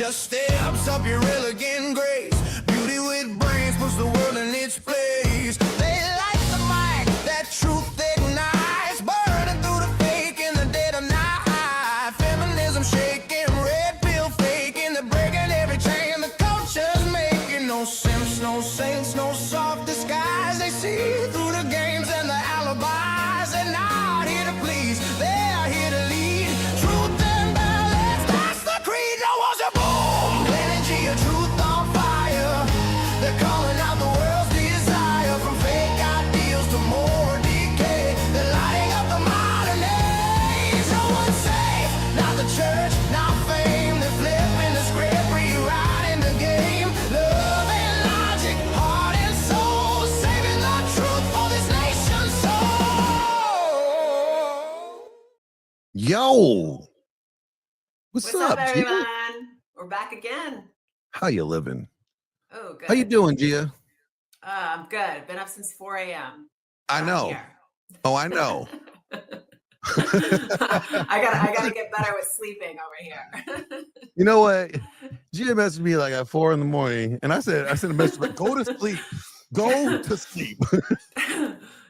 just steps up your elegant grace. Beauty with brains puts the world in its place. They like the mic, that truth ignites, burning through the fake in the dead of night. Feminism shaking, red pill faking, they're breaking every chain the culture's making. No simps, no saints, no soft disguise. They see through the games and the alibis. They're not here to please, they're here to lead. Truth and balance, that's the creed. No one's a boom. Energy of truth on fire. They're calling out the world's desire. From fake ideals to more decay. They're lighting up the modern age. No one's safe, not the church, not fame. They're flipping the script, rewriting the game. Love and logic, heart and soul, saving the truth for this nation's soul. Yo, what's What's up, Gia? everyone? We're back again. How you living? Oh, good. How you doing, Gia? I'm good. Been up since 4 a.m. I know. Here. Oh, I know. I gotta get better with sleeping over here. You know what? Gia messaged me like at 4 a.m, and I sent a message like, "Go to sleep. Go to sleep."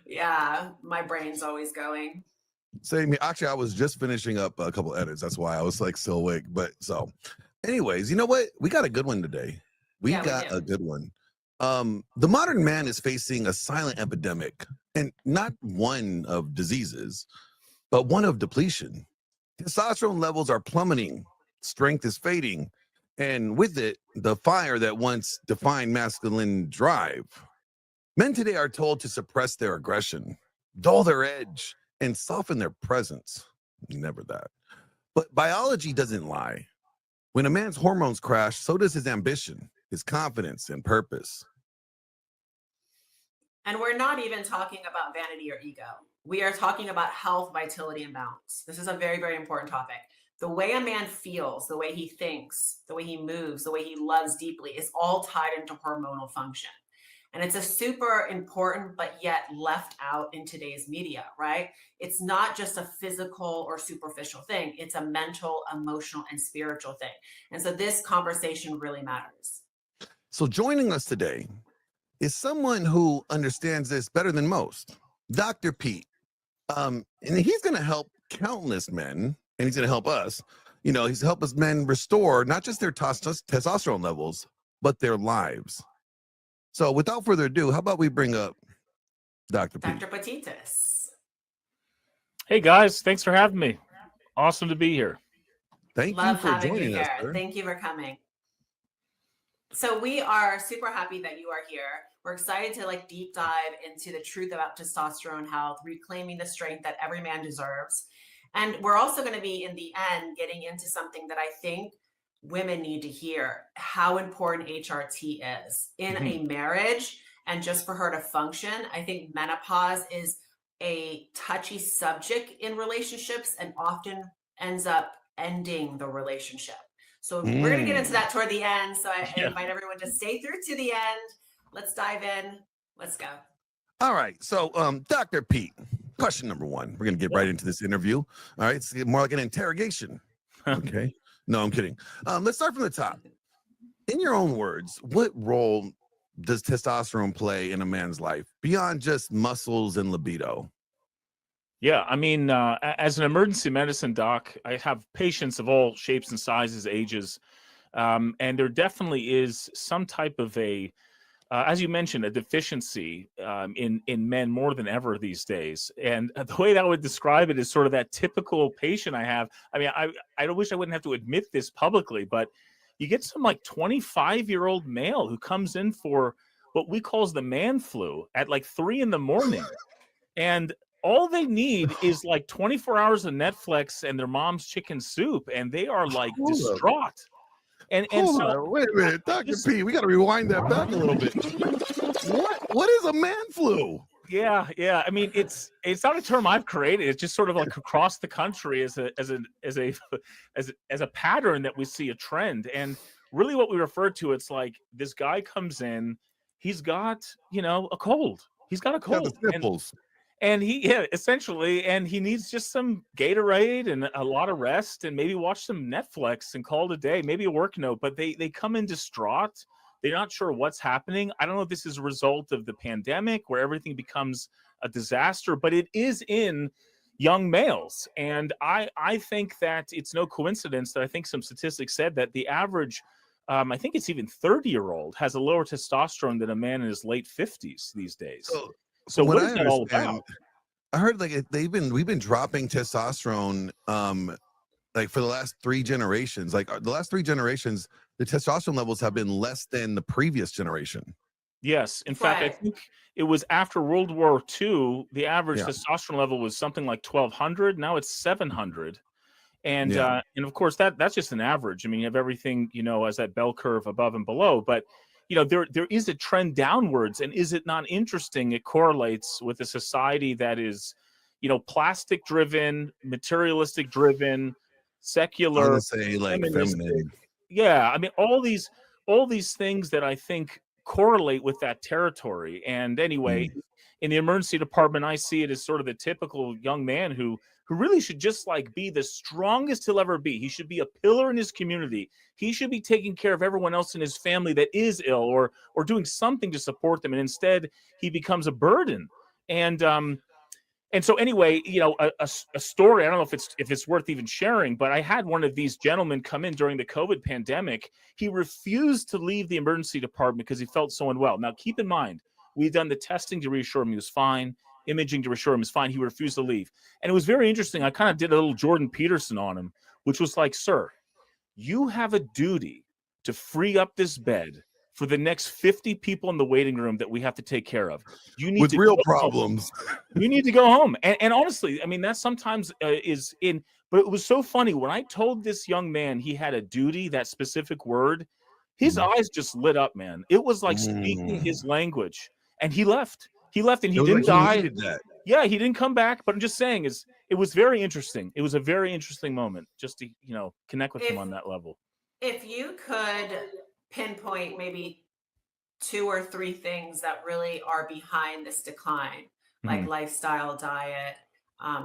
Yeah, my brain's always going. Same here. Actually, I was just finishing up a couple edits. That's why I was like still awake. But so, anyways, you know what? We got a good one today. We Yeah, we got do. a good one. The modern man is facing a silent epidemic, and not one of diseases, but one of depletion. Testosterone levels are plummeting, strength is fading, and with it, the fire that once defined masculine drive. Men today are told to suppress their aggression, dull their edge, and soften their presence. Never that. But biology doesn't lie. When a man's hormones crash, so does his ambition, his confidence, and purpose. And we're not even talking about vanity or ego. We are talking about health, vitality, and balance. This is a very, very important topic. The way a man feels, the way he thinks, the way he moves, the way he loves deeply is all tied into hormonal function. And it's a super important, but yet left out in today's media, right? It's not just a physical or superficial thing. It's a mental, emotional, and spiritual thing. And so this conversation really matters. So joining us today is someone who understands this better than most, Dr. Pete. And he's going to help countless men, and he's going to help us. You know, he's help us men restore not just their testosterone levels, but their lives. So without further ado, how about we bring up Dr. Pete? Dr. Patitsas. Hey guys, thanks for having me. Awesome to be here. Thank you Love for having you joining us, here. sir. Thank you for coming. So we are super happy that you are here. We're excited to deep dive into the truth about testosterone health, reclaiming the strength that every man deserves. And we're also going to be, in the end, getting into something that I think women need to hear, how important HRT is in a marriage. And just for her to function, I think menopause is a touchy subject in relationships and often ends up ending the relationship. So we're going to get into that toward the end. So I invite everyone to stay through to the end. Let's dive in. Let's go. All right. So, Dr. Pete, question number one. We're going to get right into this interview. All right. It's more like an interrogation. Okay. No, I'm kidding. Let's start from the top. In your own words, what role does testosterone play in a man's life beyond just muscles and libido? Yeah, I mean, as an emergency medicine doc, I have patients of all shapes and sizes, ages, and there definitely is some type of as you mentioned, a deficiency in men more than ever these days. And the way that I would describe it is sort of that typical patient I have. I mean, I wish I wouldn't have to admit this publicly, but you get some 25-year-old male who comes in for what we call the man flu at 3 a.m. And all they need is 24 hours of Netflix and their mom's chicken soup, and they are distraught. And so, wait a minute, Dr. P, we got to rewind that back a little bit. What is a man flu? Yeah. I mean, it's not a term I've created. It's just sort of across the country as a pattern that we see, a trend. And really, what we refer to, it's this guy comes in, he's got a cold. He's got a cold. The sniffles. And essentially, and he needs just some Gatorade and a lot of rest and maybe watch some Netflix and call it a day, maybe a work note. But they come in distraught. They're not sure what's happening. I don't know if this is a result of the pandemic where everything becomes a disaster, but it is in young males. And I think that it's no coincidence that I think some statistics said that the average, I think it's even 30-year-old, has a lower testosterone than a man in his late 50s these days. So what is that all about? I heard like we've been dropping testosterone like for the last 3 generations. Like the last 3 generations, the testosterone levels have been less than the previous generation. Yes. In fact, I think it was after World War II, the average testosterone level was something like 1,200. Now it's 700. And of course, that's just an average. I mean, you have everything, as that bell curve above and below. But, there is a trend downwards. And is it not interesting? It correlates with a society that is, plastic driven, materialistic driven, secular, I would say like feminine. Yeah. I mean, all these things that I think correlate with that territory. And anyway, in the emergency department, I see it as sort of the typical young man who really should just like be the strongest he'll ever be. He should be a pillar in his community. He should be taking care of everyone else in his family that is ill or doing something to support them. And instead he becomes a burden. And so anyway, a story, I don't know if it's worth even sharing, but I had one of these gentlemen come in during the COVID pandemic. He refused to leave the emergency department because he felt so unwell. Now, keep in mind, we've done the testing to reassure him he was fine, imaging to reassure him he was fine. He refused to leave. And it was very interesting. I kind of did a little Jordan Peterson on him, which was like, sir, you have a duty to free up this bed for the next 50 people in the waiting room that we have to take care of. You need with real problems. You need to go home. And honestly, I mean, that sometimes is in, but it was so funny when I told this young man he had a duty, that specific word, his eyes just lit up, man. It was like speaking his language. And he left. He left and he didn't die. Yeah, he didn't come back. But I'm just saying, it was very interesting. It was a very interesting moment just to, connect with him on that level. If you could pinpoint maybe 2 or 3 things that really are behind this decline, like lifestyle, diet,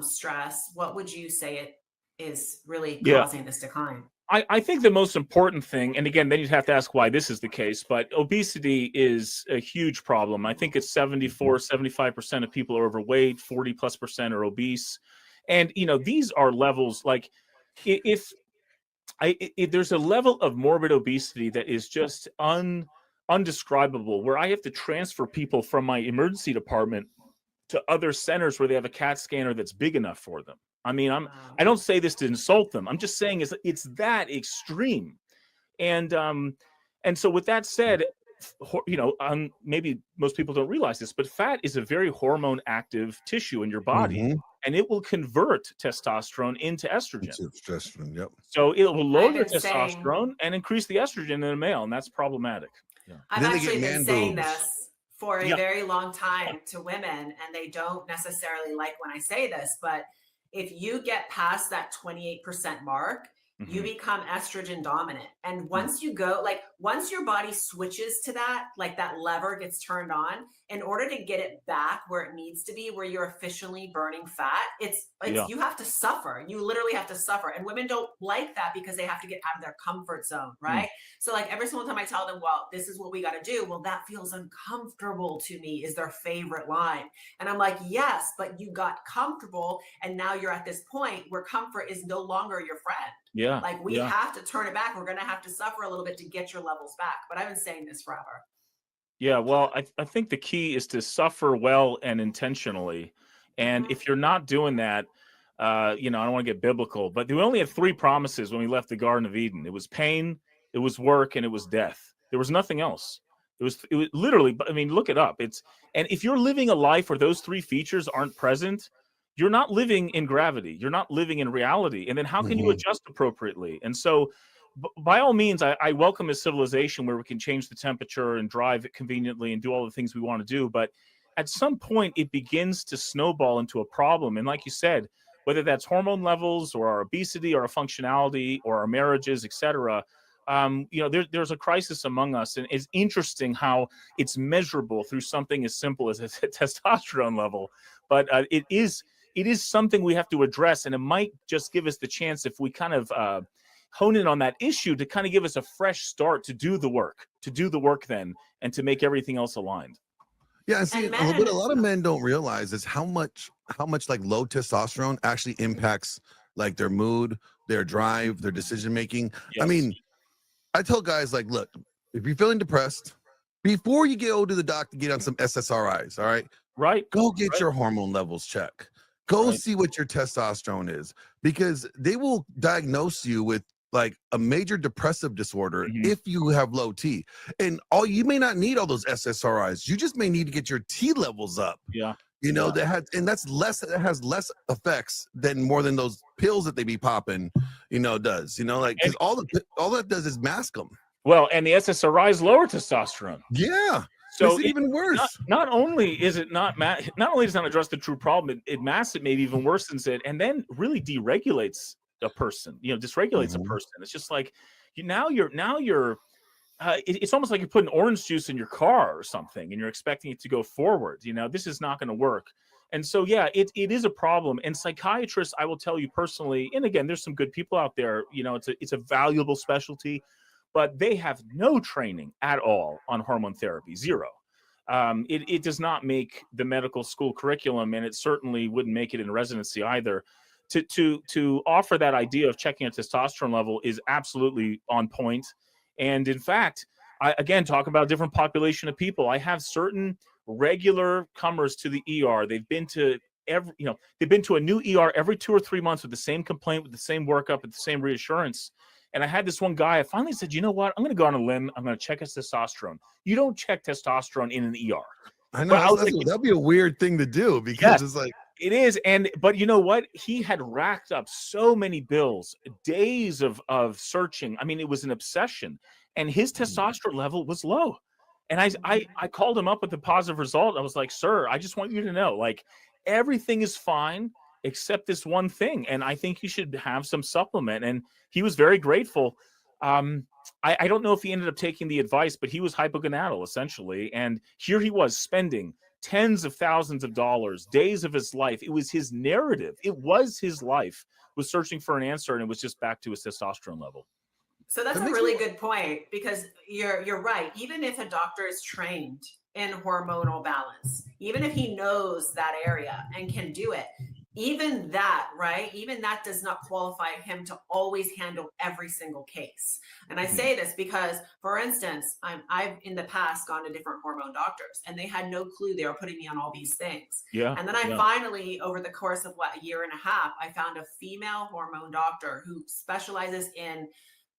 stress, what would you say it is really causing this decline? I think the most important thing, and again, then you'd have to ask why this is the case, but obesity is a huge problem. I think it's 75% of people are overweight, 40+% are obese. And, these are levels like if there's a level of morbid obesity that is just undescribable, where I have to transfer people from my emergency department to other centers where they have a CAT scanner that's big enough for them. I mean, I don't say this to insult them. I'm just saying it's that extreme. And so with that said, maybe most people don't realize this, but fat is a very hormone active tissue in your body, and it will convert testosterone into estrogen. Yep. So it will lower your testosterone and increase the estrogen in a male, and that's problematic. Yeah. I've actually been saying this for a very long time to women, and they don't necessarily like when I say this, but if you get past that 28% mark, you become estrogen dominant. And once you go, once your body switches to that, like that lever gets turned on, in order to get it back where it needs to be, where you're efficiently burning fat, you have to suffer. You literally have to suffer. And women don't like that because they have to get out of their comfort zone, right? So like every single time I tell them, well, this is what we got to do. Well, that feels uncomfortable to me is their favorite line. And I'm like, yes, but you got comfortable. And now you're at this point where comfort is no longer your friend. Yeah. Like we have to turn it back. We're going to have to suffer a little bit to get your levels back. But I've been saying this forever. Yeah, well, I think the key is to suffer well and intentionally. And if you're not doing that, I don't want to get biblical, but we only had 3 promises when we left the Garden of Eden. It was pain, it was work, and it was death. There was nothing else. It was literally, I mean, look it up. And if you're living a life where those 3 features aren't present, you're not living in gravity. You're not living in reality. And then how can you adjust appropriately? And so by all means, I welcome a civilization where we can change the temperature and drive it conveniently and do all the things we want to do. But at some point, it begins to snowball into a problem. And like you said, whether that's hormone levels or our obesity or our functionality or our marriages, et cetera, there's a crisis among us, and it's interesting how it's measurable through something as simple as a testosterone level. But it is something we have to address, and it might just give us the chance, if we kind of hone in on that issue, to kind of give us a fresh start to do the work then, and to make everything else aligned. Yeah, and see, what a lot of men don't realize is how much like low testosterone actually impacts like their mood, their drive, their decision making. Yes. I mean, I tell guys, like, look, if you're feeling depressed, before you go to the doctor, get on some SSRIs, all right? Right. Go get your hormone levels checked. Go see what your testosterone is, because they will diagnose you with like a major depressive disorder if you have low T. And you may not need all those SSRIs. You just may need to get your T levels up. Yeah. That has less effects than more than those pills that they be popping, does, like, because all that does is mask them. Well, and the SSRIs lower testosterone. Yeah. So it's even worse. Not only is it not only does it not address the true problem, it masks it, maybe even worsens it, and then really deregulates a person, dysregulates a person. It's just like it's almost like you're putting orange juice in your car or something, and you're expecting it to go forward. This is not going to work. And so, yeah, it is a problem. And psychiatrists, I will tell you personally, and again, there's some good people out there, it's a valuable specialty, but they have no training at all on hormone therapy, zero. It does not make the medical school curriculum, and it certainly wouldn't make it in residency either. To offer that idea of checking a testosterone level is absolutely on point. And in fact, I again talk about a different population of people. I have certain regular comers to the ER. They've been to a new ER every 2 or 3 months with the same complaint, with the same workup, with the same reassurance. And I had this one guy, I finally said, you know what? I'm going to go on a limb. I'm going to check his testosterone. You don't check testosterone in an ER. I know. That'd be a weird thing to do, because it's like, it is. But you know what? He had racked up so many bills, days of searching. I mean, it was an obsession, and his testosterone level was low. And I called him up with a positive result. I was like, sir, I just want you to know, like, everything is fine except this one thing. And I think you should have some supplement. And he was very grateful. I don't know if he ended up taking the advice, but he was hypogonadal essentially. And here he was spending tens of thousands of dollars, days of his life. It was his narrative. It was his life, was searching for an answer, and it was just back to his testosterone level. So that's a really good point, because you're right. Even if a doctor is trained in hormonal balance, even if he knows that area and can do it, even that, right? Even that does not qualify him to always handle every single case. And I say this because, for instance, I've in the past gone to different hormone doctors, and they had no clue they were putting me on all these things. Yeah. And then I finally, over the course of a year and a half, I found a female hormone doctor who specializes in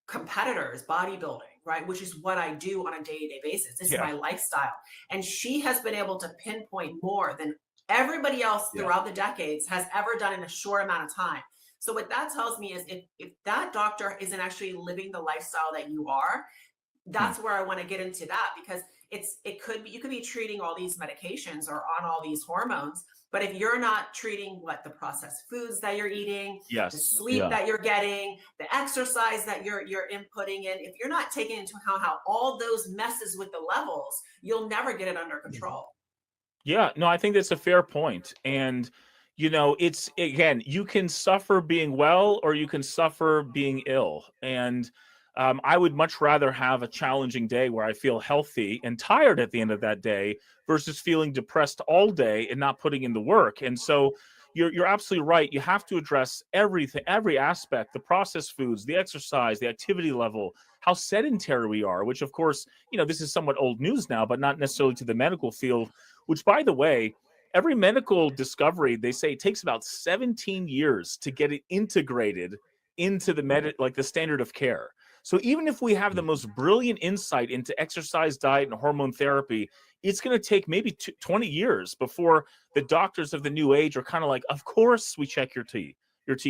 competitors, bodybuilding, right? Which is what I do on a day-to-day basis. This is my lifestyle. And she has been able to pinpoint more than everybody else throughout the decades has ever done in a short amount of time. So what that tells me is if that doctor isn't actually living the lifestyle that you are, that's where I want to get into that, because you could be treating all these medications or on all these hormones, but if you're not treating the processed foods that you're eating, the sleep that you're getting, the exercise that you're inputting in, if you're not taking into account how all those messes with the levels, you'll never get it under control. Yeah, no, I think that's a fair point. And, it's, again, you can suffer being well, or you can suffer being ill. And I would much rather have a challenging day where I feel healthy and tired at the end of that day versus feeling depressed all day and not putting in the work. And so you're absolutely right. You have to address everything, every aspect, the processed foods, the exercise, the activity level, how sedentary we are, which, of course, this is somewhat old news now, but not necessarily to the medical field, which, by the way, every medical discovery, they say it takes about 17 years to get it integrated into the standard of care. So even if we have the most brilliant insight into exercise, diet, and hormone therapy, it's going to take maybe 20 years before the doctors of the new age are kind of like, of course we check your T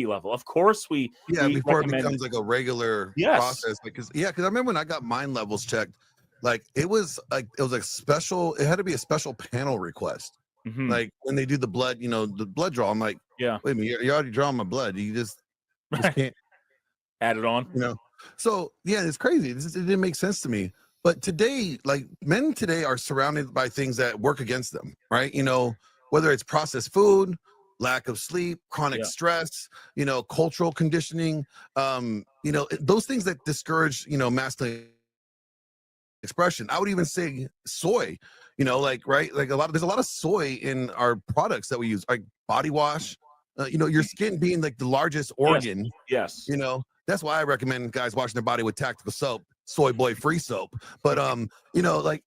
level. Of course we before it becomes like a regular process. Because I remember when I got mine levels checked, like it had to be a special panel request. Like when they do the blood, the blood draw, I'm like, wait a minute, you're already drawing my blood. You just can't add it on. So yeah, it's crazy. It didn't make sense to me. But today, like men today are surrounded by things that work against them, right? Whether it's processed food, lack of sleep, chronic Yeah. stress, cultural conditioning, those things that discourage, masculine expression. I would even say soy, like, right, like there's a lot of soy in our products that we use, like body wash. Your skin being like the largest Yes. organ, Yes. that's why I recommend guys washing their body with tactical soap, soy boy free soap. But like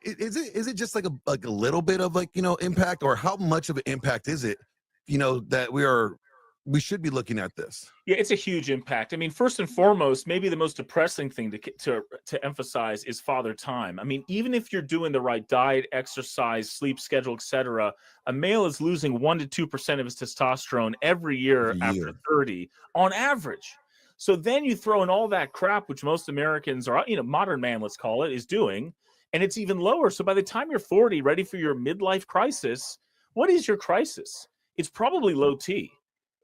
is it just like a little bit of like impact, or how much of an impact is it, that we should be looking at this? Yeah, it's a huge impact. I mean, first and foremost, maybe the most depressing thing to emphasize is father time. I mean, even if you're doing the right diet, exercise, sleep schedule, etc., a male is losing 1 to 2% of his testosterone every year Every after year. 30 on average. So then you throw in all that crap, which most Americans are, modern man, let's call it, is doing, and it's even lower. So by the time you're 40, ready for your midlife crisis, what is your crisis? It's probably low T.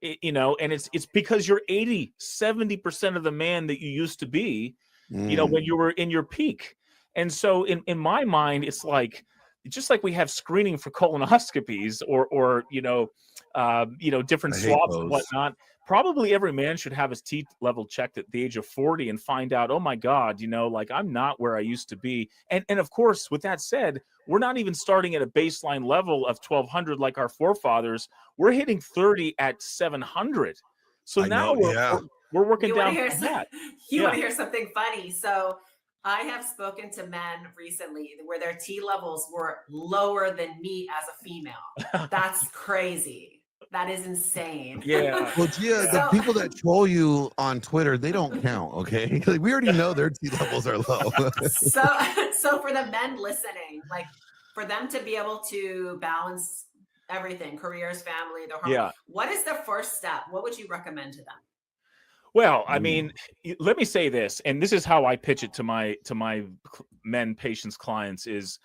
And it's because you're 80-70% of the man that you used to be, when you were in your peak. And so in my mind, it's like, just like we have screening for colonoscopies or different I hate swabs and those. whatnot. Probably every man should have his T level checked at the age of 40 and find out, oh my God, like I'm not where I used to be. And of course, with that said, we're not even starting at a baseline level of 1200 like our forefathers. We're hitting 30 at 700. So I now know. Yeah. we're working You want to down hear from that. you want Yeah. to hear something funny? So I have spoken to men recently where their T levels were lower than me as a female. That's crazy. That is insane. Yeah. Well, Gia, the So people that troll you on Twitter, they don't count, okay? Like, we already know their T levels are low. so for the men listening, like for them to be able to balance everything, careers, family, their home, Yeah. what is the first step? What would you recommend to them? Well, I mean, let me say this, and this is how I pitch it to my men, patients, clients is,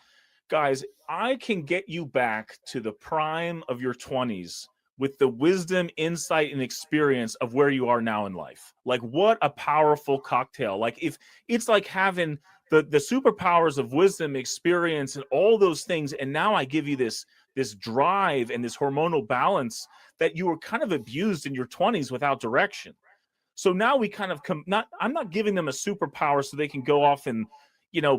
guys, I can get you back to the prime of your 20s with the wisdom, insight, and experience of where you are now in life. Like, what a powerful cocktail. Like, if it's like having the superpowers of wisdom, experience, and all those things, and now I give you this drive and this hormonal balance that you were kind of abused in your 20s without direction. So now we kind of I'm not giving them a superpower so they can go off and,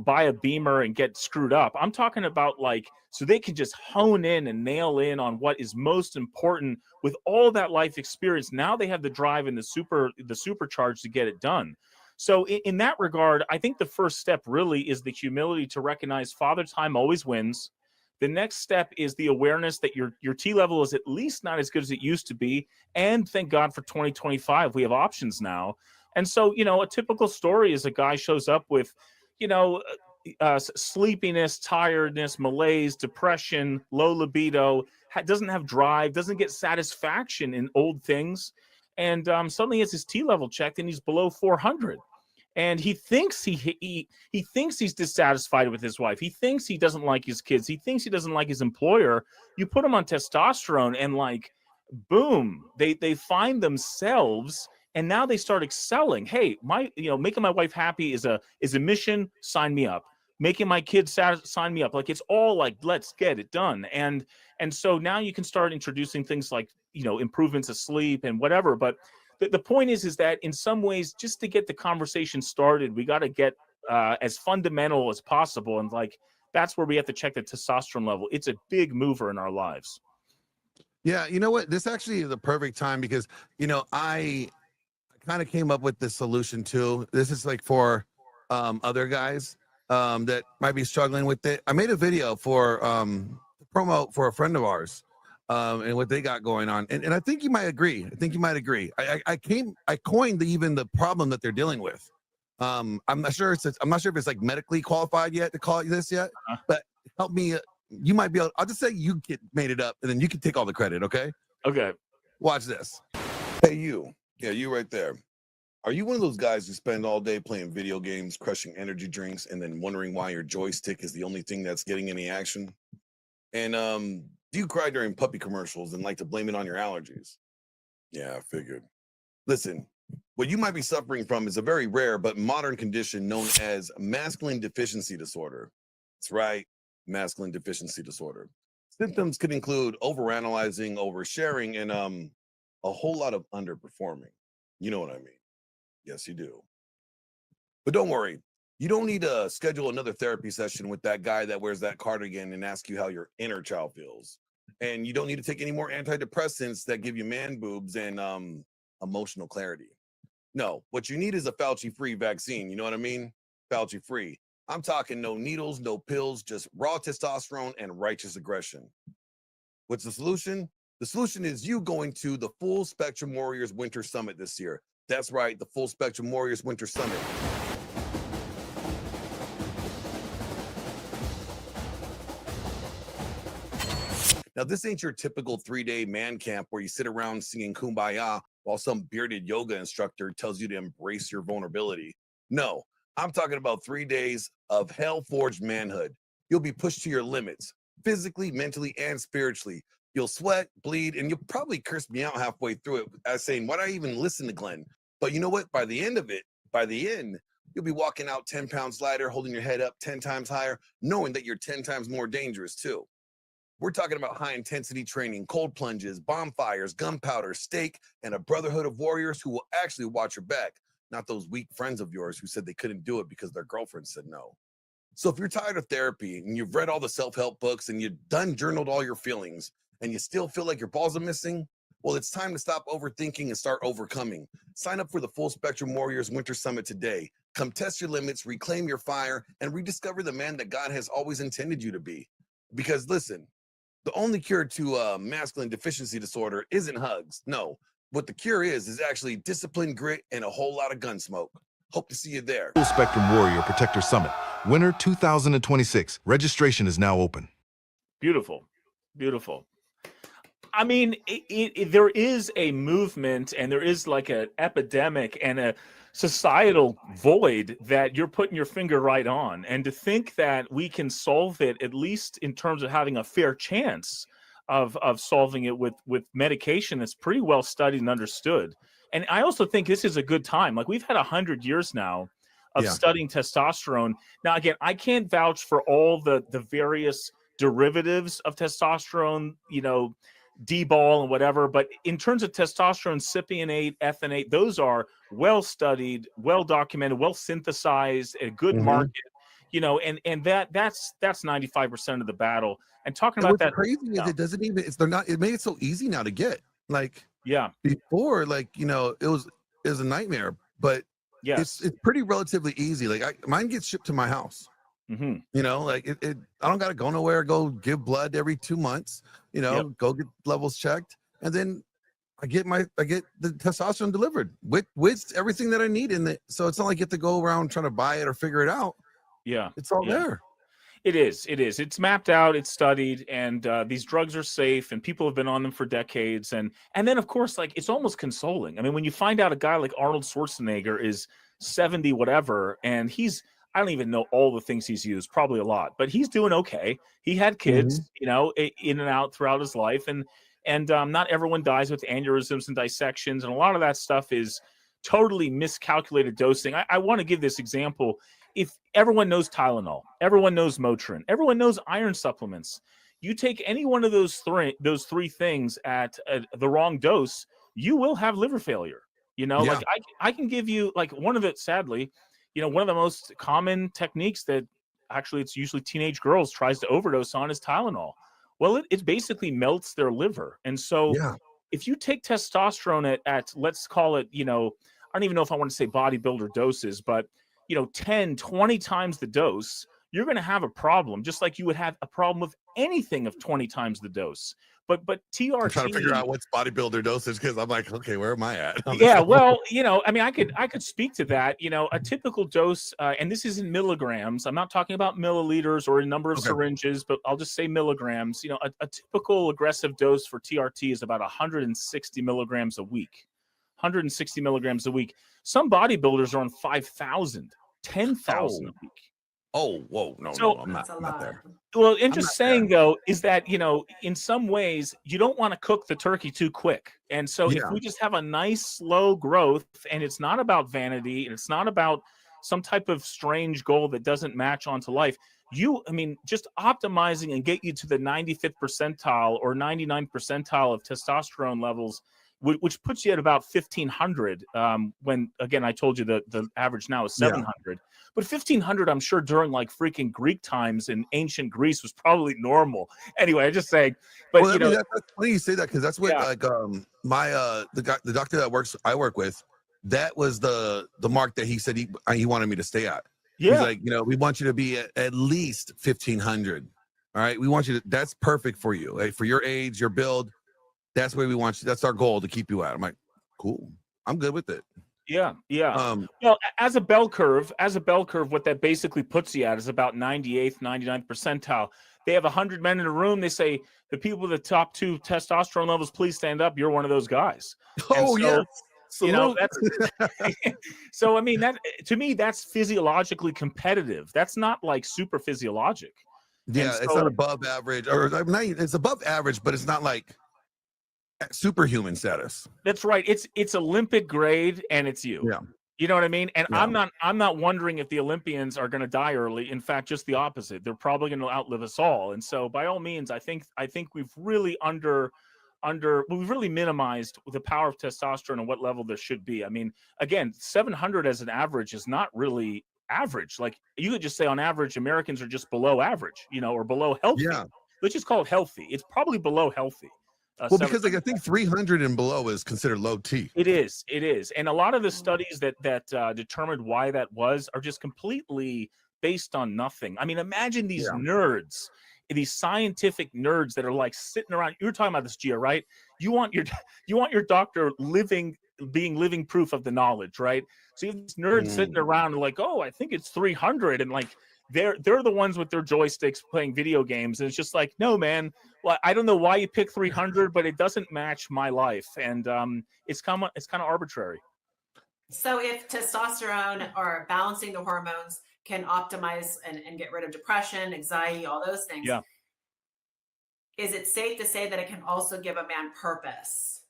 buy a Beamer and get screwed up. I'm talking about like, so they can just hone in and nail in on what is most important with all that life experience. Now they have the drive and the supercharge to get it done. So in that regard, I think the first step really is the humility to recognize father time always wins. The next step is the awareness that your T level is at least not as good as it used to be. And thank God for 2025, we have options now. And so, a typical story is a guy shows up with, sleepiness, tiredness, malaise, depression, low libido, doesn't have drive, doesn't get satisfaction in old things. And suddenly he has his T level checked and he's below 400. And he thinks he thinks he's dissatisfied with his wife. He thinks he doesn't like his kids. He thinks he doesn't like his employer. You put him on testosterone and like, boom, they find themselves, and now they start excelling. Hey, making my wife happy is a mission. Sign me up. Making my kids sign me up. Like, it's all like, let's get it done. And so now you can start introducing things like, improvements of sleep and whatever. But the point is that in some ways, just to get the conversation started, we got to get as fundamental as possible. And like, that's where we have to check the testosterone level. It's a big mover in our lives. Yeah, you know what? This actually is the perfect time because, I kind of came up with this solution too. This is like for other guys that might be struggling with it. I made a video for promo for a friend of ours and what they got going on. And I think you might agree. I coined even the problem that they're dealing with. I'm not sure if it's like medically qualified yet to call it this yet, but help me. You might be able, I'll just say you made it up and then you can take all the credit. Okay. Okay. Watch this. Hey, you. Yeah, you right there. Are you one of those guys who spend all day playing video games, crushing energy drinks, and then wondering why your joystick is the only thing that's getting any action? And do you cry during puppy commercials and like to blame it on your allergies? Yeah, I figured. Listen, What you might be suffering from is a very rare but modern condition known as masculine deficiency disorder. That's right, masculine deficiency disorder. Symptoms could include overanalyzing, oversharing, and a whole lot of underperforming. You know what I mean? Yes, you do. But don't worry, you don't need to schedule another therapy session with that guy that wears that cardigan and ask you how your inner child feels. And you don't need to take any more antidepressants that give you man boobs and emotional clarity. No, what you need is a Fauci-free vaccine. You know what I mean? Fauci-free. I'm talking no needles, no pills, just raw testosterone and righteous aggression. What's the solution? The solution is you going to the Full Spectrum Warriors Winter Summit this year. That's right, the Full Spectrum Warriors Winter Summit. Now, this ain't your typical 3-day man camp where you sit around singing Kumbaya while some bearded yoga instructor tells you to embrace your vulnerability. No, I'm talking about 3 days of hell-forged manhood. You'll be pushed to your limits, physically, mentally, and spiritually. You'll sweat, bleed, and you'll probably curse me out halfway through it as saying, why'd I even listen to Glenn? But you know what? By the end of it, by the end, you'll be walking out 10 pounds lighter, holding your head up 10 times higher, knowing that you're 10 times more dangerous too. We're talking about high-intensity training, cold plunges, bonfires, gunpowder, steak, and a brotherhood of warriors who will actually watch your back, not those weak friends of yours who said they couldn't do it because their girlfriend said no. So if you're tired of therapy and you've read all the self-help books and you've done journaled all your feelings and you still feel like your balls are missing, well, it's time to stop overthinking and start overcoming. Sign up for the Full Spectrum Warriors Winter Summit today. Come test your limits, reclaim your fire, and rediscover the man that God has always intended you to be. Because listen, the only cure to masculine deficiency disorder isn't hugs. No, what the cure is actually discipline, grit, and a whole lot of gun smoke. Hope to see you there. Full Spectrum Warrior Protector Summit, winter 2026. Registration is now open. Beautiful, beautiful. I mean, there is a movement and there is like an epidemic and a societal void that you're putting your finger right on. And to think that we can solve it, at least in terms of having a fair chance of solving it with medication that's pretty well studied and understood. And I also think this is a good time. Like we've had 100 years now of studying testosterone. Now, again, I can't vouch for all the various derivatives of testosterone, you know, D-ball and whatever, but in terms of testosterone, cypionate, ethanate, those are well studied, well documented, well synthesized, a good market, you know, and that's 95% of the battle. And talking about that, crazy is it doesn't even it made it so easy now to get. Like before, like, you know, it was a nightmare, but it's pretty relatively easy. Like mine gets shipped to my house. You know, like I don't got to go nowhere, go give blood every 2 months, you know, go get levels checked. And then I get the testosterone delivered with everything that I need in it. So it's not like you have to go around trying to buy it or figure it out. Yeah. It's all there. It is. It's mapped out, it's studied, and these drugs are safe and people have been on them for decades. And then of course, like it's almost consoling. I mean, when you find out a guy like Arnold Schwarzenegger is 70 whatever, and I don't even know all the things he's used, probably a lot, but he's doing okay. He had kids, you know, in and out throughout his life. And not everyone dies with aneurysms and dissections. And a lot of that stuff is totally miscalculated dosing. I want to give this example. If everyone knows Tylenol, everyone knows Motrin, everyone knows iron supplements, you take any one of those three things at the wrong dose, you will have liver failure. You know, like I can give you like one of the, sadly, you know, one of the most common techniques that actually it's usually teenage girls tries to overdose on is Tylenol. Well, it basically melts their liver. And so if you take testosterone at let's call it, you know, I don't even know if I want to say bodybuilder doses, but, you know, 10, 20 times the dose, you're going to have a problem, just like you would have a problem with anything of 20 times the dose. But TRT, I'm trying to figure out what's bodybuilder dosage because I'm like, okay, where am I at? Yeah, well, you know, I mean, I could speak to that. You know, a typical dose, and this is in milligrams. I'm not talking about milliliters or a number of syringes, but I'll just say milligrams. You know, a typical aggressive dose for TRT is about 160 milligrams a week. 160 milligrams a week. Some bodybuilders are on 5,000, 10,000 a week. Oh, whoa, no, So I'm not, That's a I'm not lot. there. well, I'm just not saying though, is that, you know, in some ways you don't want to cook the turkey too quick. And so if Yeah. we just have a nice slow growth, and it's not about vanity, and it's not about some type of strange goal that doesn't match onto life, I mean, just optimizing and get you to the 95th percentile or 99th percentile of testosterone levels, which puts you at about 1500. When again, I told you the average now is 700. But 1500, I'm sure during like freaking Greek times in ancient Greece was probably normal. Anyway, I'm just saying. But Well, you I mean, know, that's funny you say that, because that's what yeah, like my the doctor that I work with, that was the mark that he said he wanted me to stay at. He's yeah, like, you know, we want you to be at least 1500. All right, we want you to. That's perfect for you, like, for your age, your build. That's where we want you. That's our goal to keep you at. I'm like, cool. I'm good with it. yeah, yeah. Um, Well, as a bell curve, what that basically puts you at is about 98th, 99th percentile. They have 100 men in a room. They say the people with the top 2 testosterone levels, please stand up. You're one of those guys. And oh so, yes, you know, salute. that's so. I mean, that to me, that's physiologically competitive. That's not like super physiologic. And Yeah, it's not so, above average, or it's above average, but it's not like superhuman status. that's right. It's Olympic grade, and it's you. Yeah, You know what I mean? And yeah, I'm not wondering if the Olympians are going to die early. In fact, just the opposite. They're probably going to outlive us all. And so, by all means, I think we've really we've really minimized the power of testosterone and what level there should be. I mean, again, 700 as an average is not really average. Like, you could just say on average Americans are just below average, you know, or below healthy. yeah. Let's just call it healthy. It's probably below healthy. Well, because like I think 300 and below is considered low T. It is, and a lot of the studies that determined why that was are just completely based on nothing. I mean, imagine these Yeah. nerds, these scientific nerds that are like sitting around. You were talking about this, Gia, right? You want your doctor being living proof of the knowledge, right? So you have these nerds sitting around and like, oh, I think it's 300, and like they're the ones with their joysticks playing video games, and it's just like, no, man. Well, I don't know why you pick 300, but it doesn't match my life, and it's kind of arbitrary. So if testosterone or balancing the hormones can optimize and get rid of depression, anxiety, all those things, Yeah. is it safe to say that it can also give a man purpose?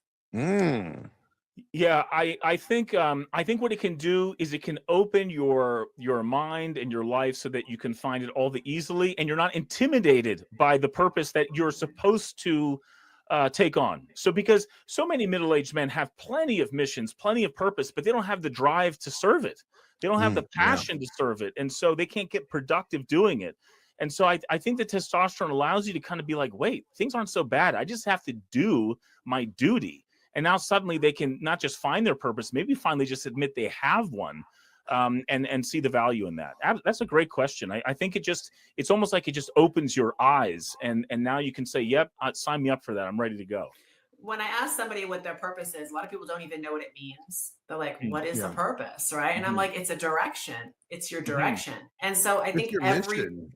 Yeah, I think what it can do is it can open your mind and your life so that you can find it all the easily, and you're not intimidated by the purpose that you're supposed to take on. So because so many middle-aged men have plenty of missions, plenty of purpose, but they don't have the drive to serve it. They don't have the passion to serve it, and so they can't get productive doing it. And so I think that testosterone allows you to kind of be like, wait, things aren't so bad. I just have to do my duty. And now suddenly they can not just find their purpose, maybe finally just admit they have one, and see the value in that. That's a great question. I think it's almost like it just opens your eyes, and now you can say, yep, sign me up for that. I'm ready to go. When I ask somebody what their purpose is, a lot of people don't even know what it means. They're like, what is Yeah. the purpose? Right. And I'm like, it's a direction. It's your direction. And so I It's think your mission.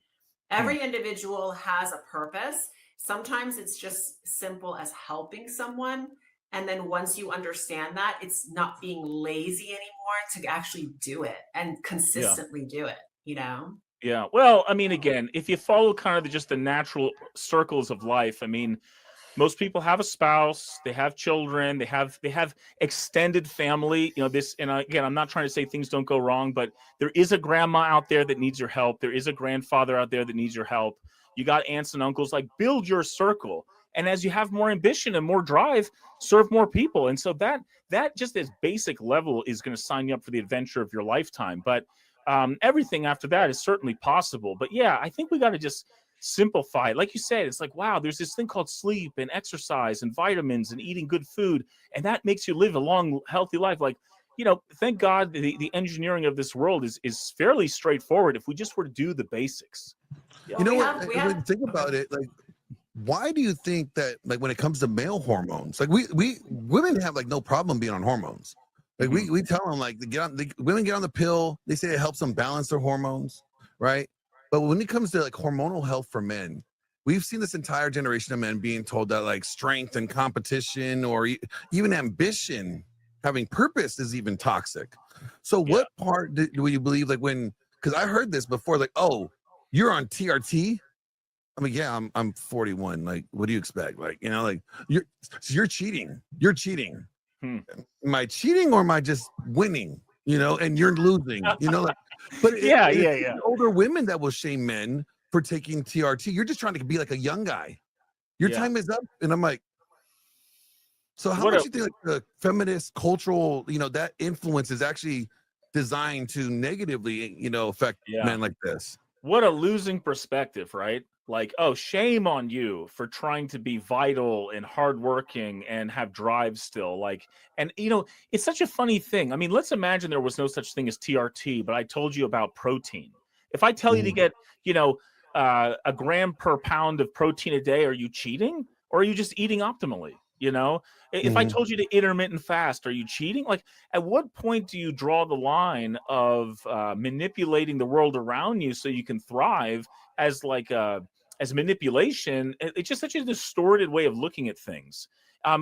every individual has a purpose. Sometimes it's just simple as helping someone. And then once you understand that, it's not being lazy anymore to actually do it and consistently do it, you know? Yeah. Well, I mean, again, if you follow kind of just the natural circles of life, I mean, most people have a spouse, they have children, they have extended family, you know, this, and again, I'm not trying to say things don't go wrong, but there is a grandma out there that needs your help. There is a grandfather out there that needs your help. You got aunts and uncles. Like, build your circle. And as you have more ambition and more drive, serve more people. And so that just as basic level is going to sign you up for the adventure of your lifetime. But everything after that is certainly possible. But yeah, I think we got to just simplify it. Like you said, it's like, wow, there's this thing called sleep and exercise and vitamins and eating good food. And that makes you live a long, healthy life. Like, you know, thank God the engineering of this world is fairly straightforward if we just were to do the basics. You know we what? have- When you think about it, like, why do you think that, like, when it comes to male hormones, like we women have like no problem being on hormones. Like we tell them, like, women get on the pill. They say it helps them balance their hormones, right? But when it comes to like hormonal health for men, we've seen this entire generation of men being told that like strength and competition, or even ambition, having purpose, is even toxic. So what part do you believe, like, when, because I heard this before, like, oh, you're on TRT. I mean, yeah, I'm 41. Like, what do you expect? Like, you know, like you're cheating. You're cheating. Am I cheating or am I just winning? You know, and you're losing. You know, like, but it's older women that will shame men for taking TRT. You're just trying to be like a young guy. Your time is up, and I'm like, so how much do you think like the feminist cultural, you know, that influence is actually designed to negatively, you know, affect men like this? What a losing perspective, right? Like, oh, shame on you for trying to be vital and hardworking and have drive still. Like, and you know, it's such a funny thing. I mean, let's imagine there was no such thing as TRT, but I told you about protein. If I tell you to get, you know, a gram per pound of protein a day, are you cheating or are you just eating optimally? You know, if I told you to intermittent fast, are you cheating? Like, at what point do you draw the line of manipulating the world around you so you can thrive as like as manipulation? It's just such a distorted way of looking at things.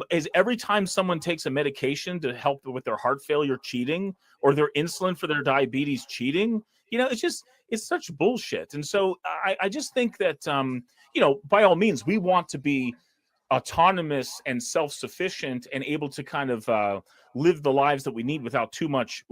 Is every time someone takes a medication to help with their heart failure cheating, or their insulin for their diabetes cheating? You know, it's such bullshit. And so I just think that, you know, by all means, we want to be autonomous and self-sufficient and able to kind of live the lives that we need without too much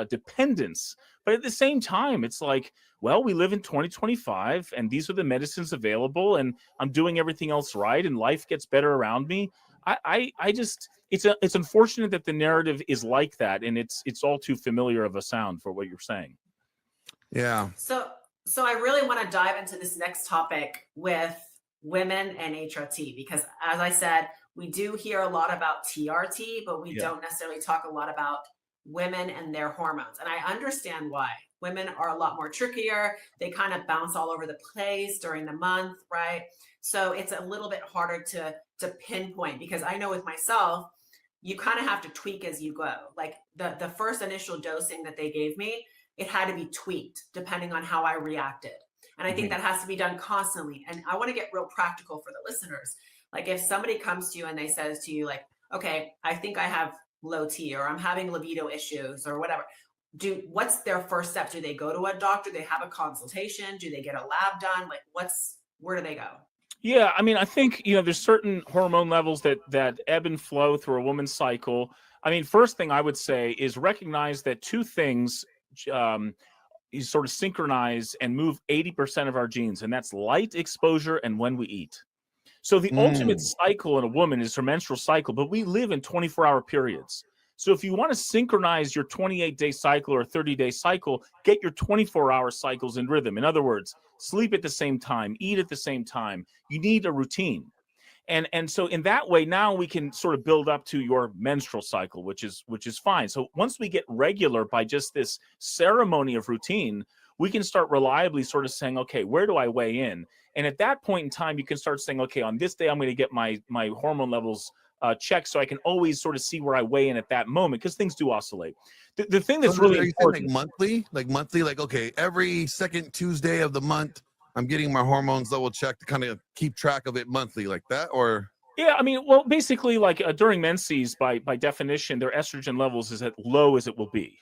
dependence. But at the same time, it's like, well, we live in 2025 and these are the medicines available and I'm doing everything else right and life gets better around me. I just, it's unfortunate that the narrative is like that, and it's all too familiar of a sound for what you're saying. Yeah. So I really want to dive into this next topic with women and HRT, because as I said, we do hear a lot about TRT, but we don't necessarily talk a lot about women and their hormones. And I understand why. Women are a lot more trickier. They kind of bounce all over the place during the month, right? So it's a little bit harder to pinpoint, because I know with myself, you kind of have to tweak as you go. Like the first initial dosing that they gave me, it had to be tweaked depending on how I reacted. And I think that has to be done constantly. And I want to get real practical for the listeners. Like if somebody comes to you and they says to you like, okay, I think I have low T, or I'm having libido issues or whatever. What's their first step? Do they go to a doctor? Do they have a consultation? Do they get a lab done? Like where do they go? Yeah, I mean, I think, you know, there's certain hormone levels that ebb and flow through a woman's cycle. I mean, first thing I would say is recognize that two things you sort of synchronize and move 80% of our genes, and that's light exposure and when we eat. So the ultimate cycle in a woman is her menstrual cycle, but we live in 24-hour periods. So if you want to synchronize your 28-day cycle or 30-day cycle, get your 24-hour cycles in rhythm. In other words, sleep at the same time, eat at the same time. You need a routine. And so in that way, now we can sort of build up to your menstrual cycle, which is fine. So once we get regular by just this ceremony of routine, we can start reliably sort of saying, okay, where do I weigh in? And at that point in time, you can start saying, okay, on this day, I'm going to get my hormone levels checked, so I can always sort of see where I weigh in at that moment, because things do oscillate. The thing that's really important, like monthly, like, okay, every second Tuesday of the month, I'm getting my hormones level checked to kind of keep track of it monthly, like that, or? Yeah, I mean, well, basically, like during menses, by definition, their estrogen levels is as low as it will be,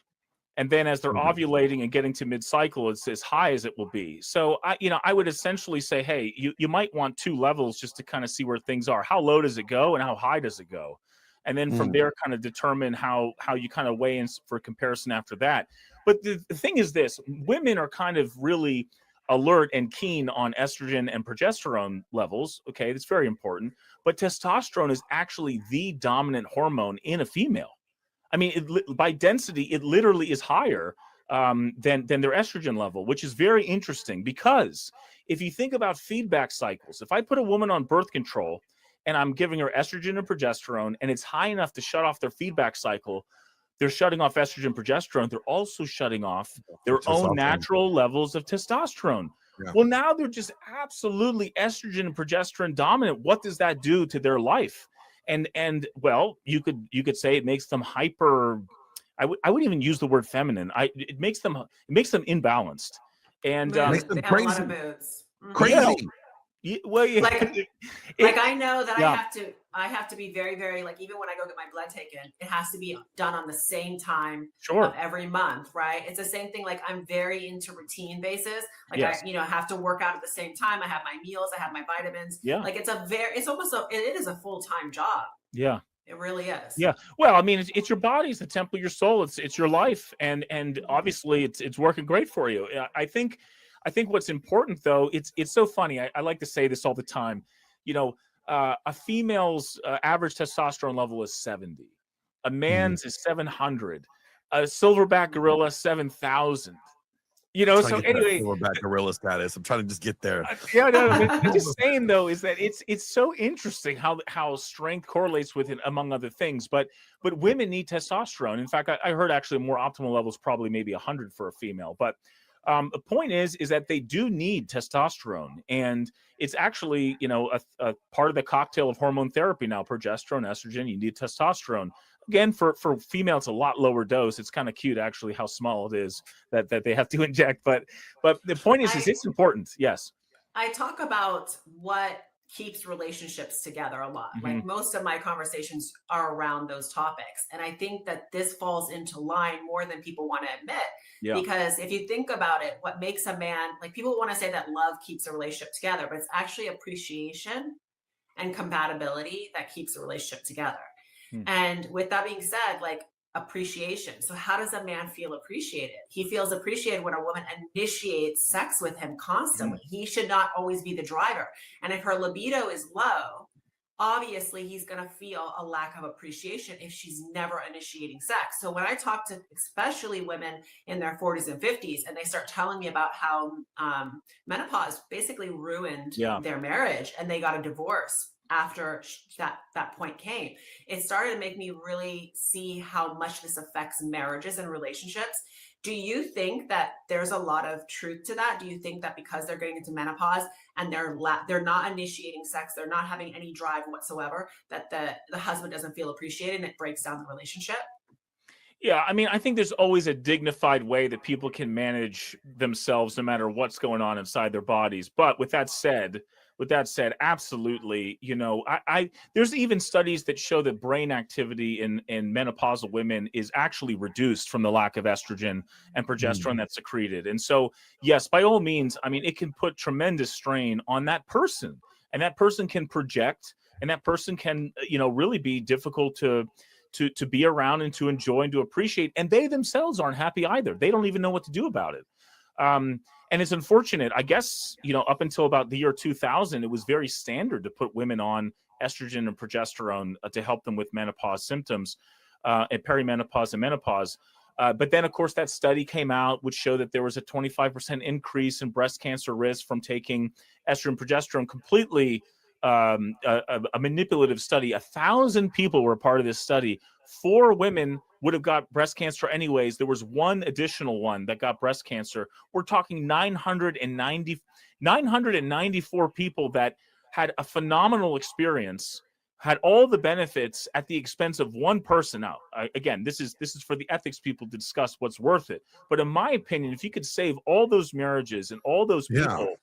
and then as they're ovulating and getting to mid-cycle, it's as high as it will be. So, I would essentially say, hey, you might want two levels just to kind of see where things are. How low does it go, and how high does it go? And then from there, kind of determine how you kind of weigh in for comparison after that. But the thing is this: women are kind of really alert and keen on estrogen and progesterone levels. Okay, that's very important. But testosterone is actually the dominant hormone in a female. I mean, by density, it literally is higher than their estrogen level, which is very interesting, because if you think about feedback cycles, if I put a woman on birth control and I'm giving her estrogen and progesterone, and it's high enough to shut off their feedback cycle, they're shutting off estrogen, progesterone. They're also shutting off their own natural levels of testosterone. Yeah. Well, now they're just absolutely estrogen and progesterone dominant. What does that do to their life? And well, you could say it makes them hyper. I wouldn't even use the word feminine. It makes them imbalanced, and makes them they have a lot of moods. crazy. Well, yeah. Like I know that Yeah. I have to be very, very, like, even when I go get my blood taken, it has to be done on the same time Sure. of every month, right? It's the same thing. Like I'm very into routine basis. Like Yes. I have to work out at the same time. I have my meals, I have my vitamins. Yeah. Like it's almost it is a full-time job. Yeah. It really is. Yeah. Well, I mean, it's your body, it's the temple of your soul. It's your life, and obviously it's working great for you. I think what's important though, it's so funny. I like to say this all the time. You know, a female's average testosterone level is 70. A man's is 700. A silverback gorilla 7,000. You know, so anyway, silverback gorilla status. I'm trying to just get there. Yeah, no, I'm just saying though is that it's so interesting how strength correlates with it, among other things. But women need testosterone. In fact, I heard actually more optimal levels probably maybe 100 for a female. But the point is that they do need testosterone, and it's actually a part of the cocktail of hormone therapy now. Progesterone, estrogen, you need testosterone. Again, for female, it's a lot lower dose. It's kind of cute, actually, how small it is that they have to inject. But the point is it's important. Yes. I talk about what keeps relationships together a lot. Like most of my conversations are around those topics. And I think that this falls into line more than people want to admit. Yeah. Because if you think about it, what makes a man, like people want to say that love keeps a relationship together, but it's actually appreciation and compatibility that keeps a relationship together. And with that being said, like appreciation. So how does a man feel appreciated? He feels appreciated when a woman initiates sex with him constantly. He should not always be the driver. And if her libido is low, obviously he's going to feel a lack of appreciation if she's never initiating sex. So when I talk to especially women in their 40s and 50s, and they start telling me about how menopause basically ruined their marriage and they got a divorce after that point came, it started to make me really see how much this affects marriages and relationships. Do you think that there's a lot of truth to that? Do you think that because they're getting into menopause and they're not initiating sex, they're not having any drive whatsoever, that the husband doesn't feel appreciated and it breaks down the relationship? Yeah, I mean, I think there's always a dignified way that people can manage themselves no matter what's going on inside their bodies. But with that said, absolutely, there's even studies that show that brain activity in menopausal women is actually reduced from the lack of estrogen and progesterone that's secreted. And so, yes, by all means, I mean, it can put tremendous strain on that person, and that person can project, and that person can, really be difficult to be around and to enjoy and to appreciate. And they themselves aren't happy either. They don't even know what to do about it. And it's unfortunate, I guess, up until about the year 2000, it was very standard to put women on estrogen and progesterone to help them with menopause symptoms, and perimenopause and menopause. But then, of course, that study came out, which showed that there was a 25% increase in breast cancer risk from taking estrogen and progesterone. Completely a manipulative study. 1,000 people were a part of this study. 4 women would have got breast cancer anyways. There was one additional one that got breast cancer. We're talking 994 people that had a phenomenal experience, had all the benefits at the expense of one person. Now, again, this is for the ethics people to discuss what's worth it. But in my opinion, if you could save all those marriages and all those people,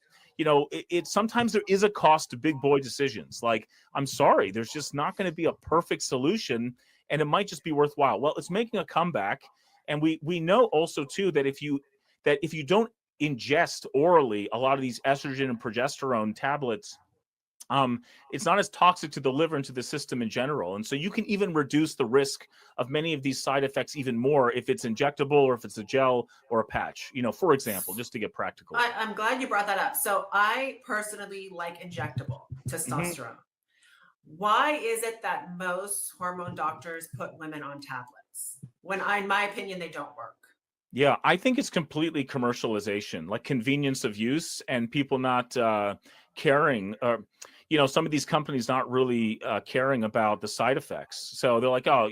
sometimes there is a cost to big boy decisions. Like, I'm sorry, there's just not going to be a perfect solution, and it might just be worthwhile. Well, it's making a comeback, and we know also too that if you don't ingest orally a lot of these estrogen and progesterone tablets, it's not as toxic to the liver and to the system in general. And so you can even reduce the risk of many of these side effects even more if it's injectable or if it's a gel or a patch, for example, just to get practical. I'm glad you brought that up. So I personally like injectable testosterone. Why is it that most hormone doctors put women on tablets when, in my opinion, they don't work? Yeah, I think it's completely commercialization, like convenience of use, and people not caring. Some of these companies not really caring about the side effects. So they're like, oh,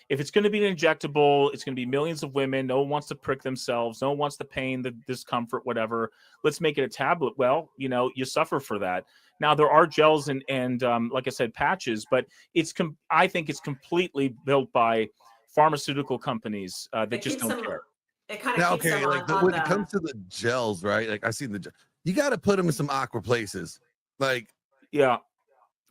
if it's going to be an injectable, it's going to be millions of women. No one wants to prick themselves. No one wants the pain, the discomfort, whatever. Let's make it a tablet. Well, you suffer for that. Now, there are gels and like I said, patches, but I think it's completely built by pharmaceutical companies that just don't care. It kind of keeps them on when it comes to the gels, right? Like I've seen you got to put them in some awkward places. Like, Yeah.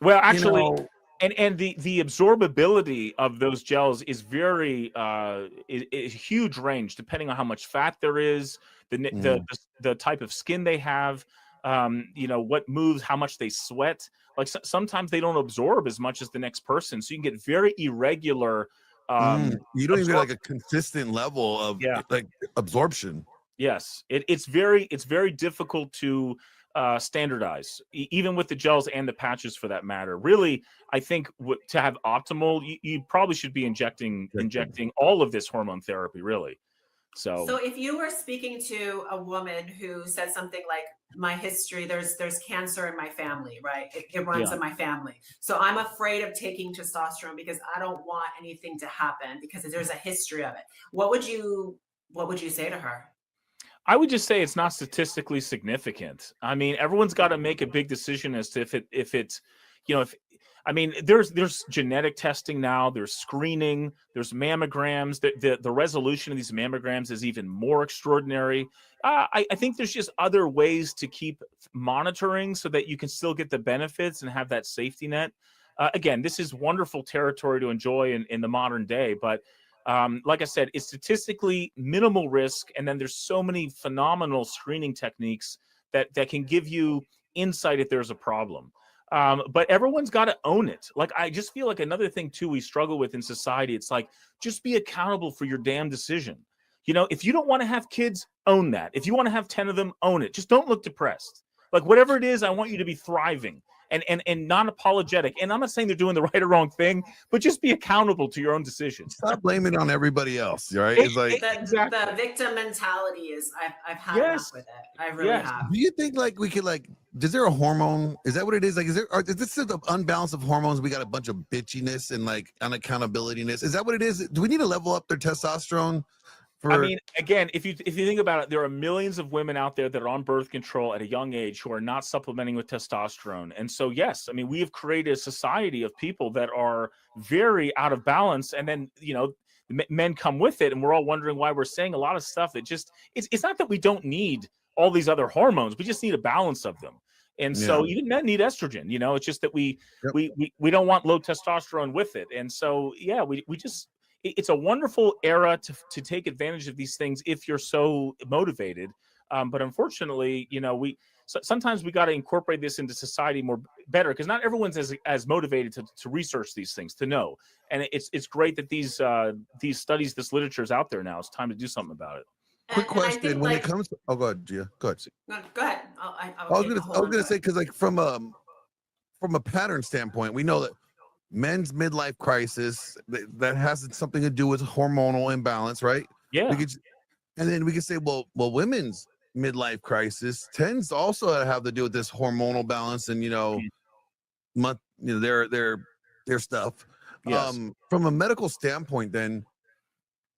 Well, you actually, know, and the absorbability of those gels is very is huge range depending on how much fat there is, mhm. the type of skin they have, you know, what moves, how much they sweat. Like sometimes they don't absorb as much as the next person, so you can get very irregular You don't even get like absorption. a consistent level of Yeah. like absorption. Yes, it's very difficult to standardize, even with the gels and the patches for that matter. Really, I think to have optimal, you probably should be injecting all of this hormone therapy. Really, so So if you were speaking to a woman who said something like, my history, there's cancer in my family, right? It runs yeah. in my family. So I'm afraid of taking testosterone because I don't want anything to happen because there's a history of it. What would you say to her? I would just say it's not statistically significant. I mean, everyone's got to make a big decision as to if it's, you know, if I mean, there's genetic testing now, there's screening, there's mammograms. The resolution of these mammograms is even more extraordinary. I think there's just other ways to keep monitoring so that you can still get the benefits and have that safety net. Again, this is wonderful territory to enjoy in the modern day, but like I said, it's statistically minimal risk, and then there's so many phenomenal screening techniques that can give you insight if there's a problem. But everyone's got to own it. Like I just feel like another thing too we struggle with in society. It's like just be accountable for your damn decision. You know, if you don't want to have kids, own that. If you want to have 10 of them, own it. Just don't look depressed. Like whatever it is, I want you to be thriving and non-apologetic. And I'm not saying they're doing the right or wrong thing, but just be accountable to your own decisions. Stop blaming it on everybody else, right? It's like, The victim mentality is I've had enough Yes. with it. I really Yes. have. do you think like we could like, is there a hormone? Is that what it is? Like, is this the unbalance of hormones? We got a bunch of bitchiness and like unaccountabilityness. Is that what it is? Do we need to level up their testosterone? I mean, again, if you think about it, there are millions of women out there that are on birth control at a young age who are not supplementing with testosterone. And so, yes, I mean, we have created a society of people that are very out of balance. And then, you know, men come with it, and we're all wondering why we're saying a lot of stuff that just it's not that we don't need all these other hormones, we just need a balance of them. And so even men need estrogen, you know, it's just that we don't want low testosterone with it. And so, yeah, we just it's a wonderful era to take advantage of these things if you're so motivated. But unfortunately, you know, sometimes we got to incorporate this into society more better because not everyone's as motivated to research these things, to know. And it's great that these studies, this literature is out there now. It's time to do something about it. Quick And I question: think, when it like, comes to, oh, go ahead, Gia, go ahead. no, go ahead. I was gonna say because like from a pattern standpoint, we know that men's midlife crisis that has something to do with hormonal imbalance, right? Yeah. And then we could say, well, women's midlife crisis tends to also have to do with this hormonal balance and their stuff. Yes. From a medical standpoint, then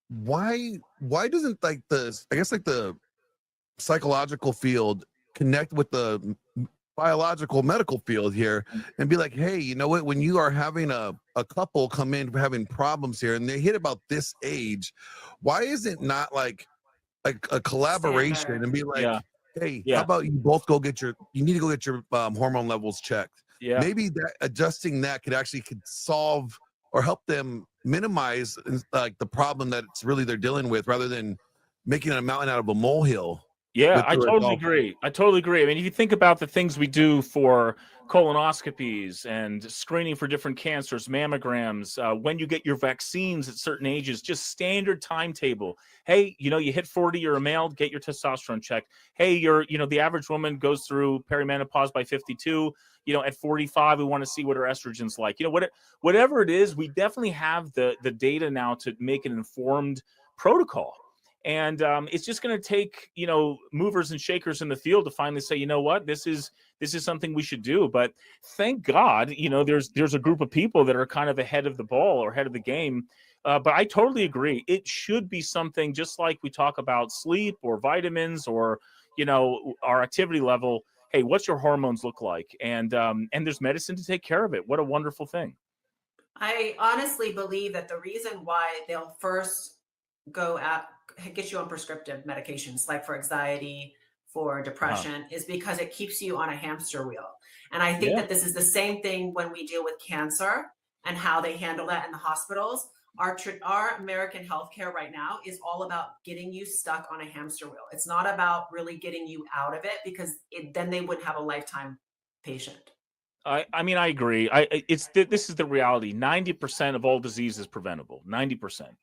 why doesn't like the psychological field connect with the biological medical field here and be like, hey, you know what, when you are having a couple come in having problems here and they hit about this age, why is it not like a collaboration Standard. and be like, hey, Yeah. how about you both you need to go get your hormone levels checked. Yeah. Maybe that adjusting that could solve or help them minimize like the problem that it's really they're dealing with rather than making a mountain out of a molehill. Yeah, I totally agree. I mean, if you think about the things we do for colonoscopies and screening for different cancers, mammograms, when you get your vaccines at certain ages, just standard timetable. Hey, you know, you hit 40, you're a male, get your testosterone checked. Hey, the average woman goes through perimenopause by 52. You know, at 45, we want to see what her estrogen's like. You know, whatever it is, we definitely have the data now to make an informed protocol. And it's just going to take, you know, movers and shakers in the field to finally say, you know what, this is something we should do. But thank God, you know, there's a group of people that are kind of ahead of the ball or ahead of the game. But I totally agree. It should be something just like we talk about sleep or vitamins or, you know, our activity level. Hey, what's your hormones look like? And there's medicine to take care of it. What a wonderful thing. I honestly believe that the reason why they'll first get you on prescriptive medications like for anxiety, for depression, is because it keeps you on a hamster wheel. And I think Yeah. that this is the same thing when we deal with cancer and how they handle that in the hospitals. Our American healthcare right now is all about getting you stuck on a hamster wheel. It's not about really getting you out of it, because then they wouldn't have a lifetime patient. I mean, I agree. This is the reality. 90% of all disease is preventable. 90%,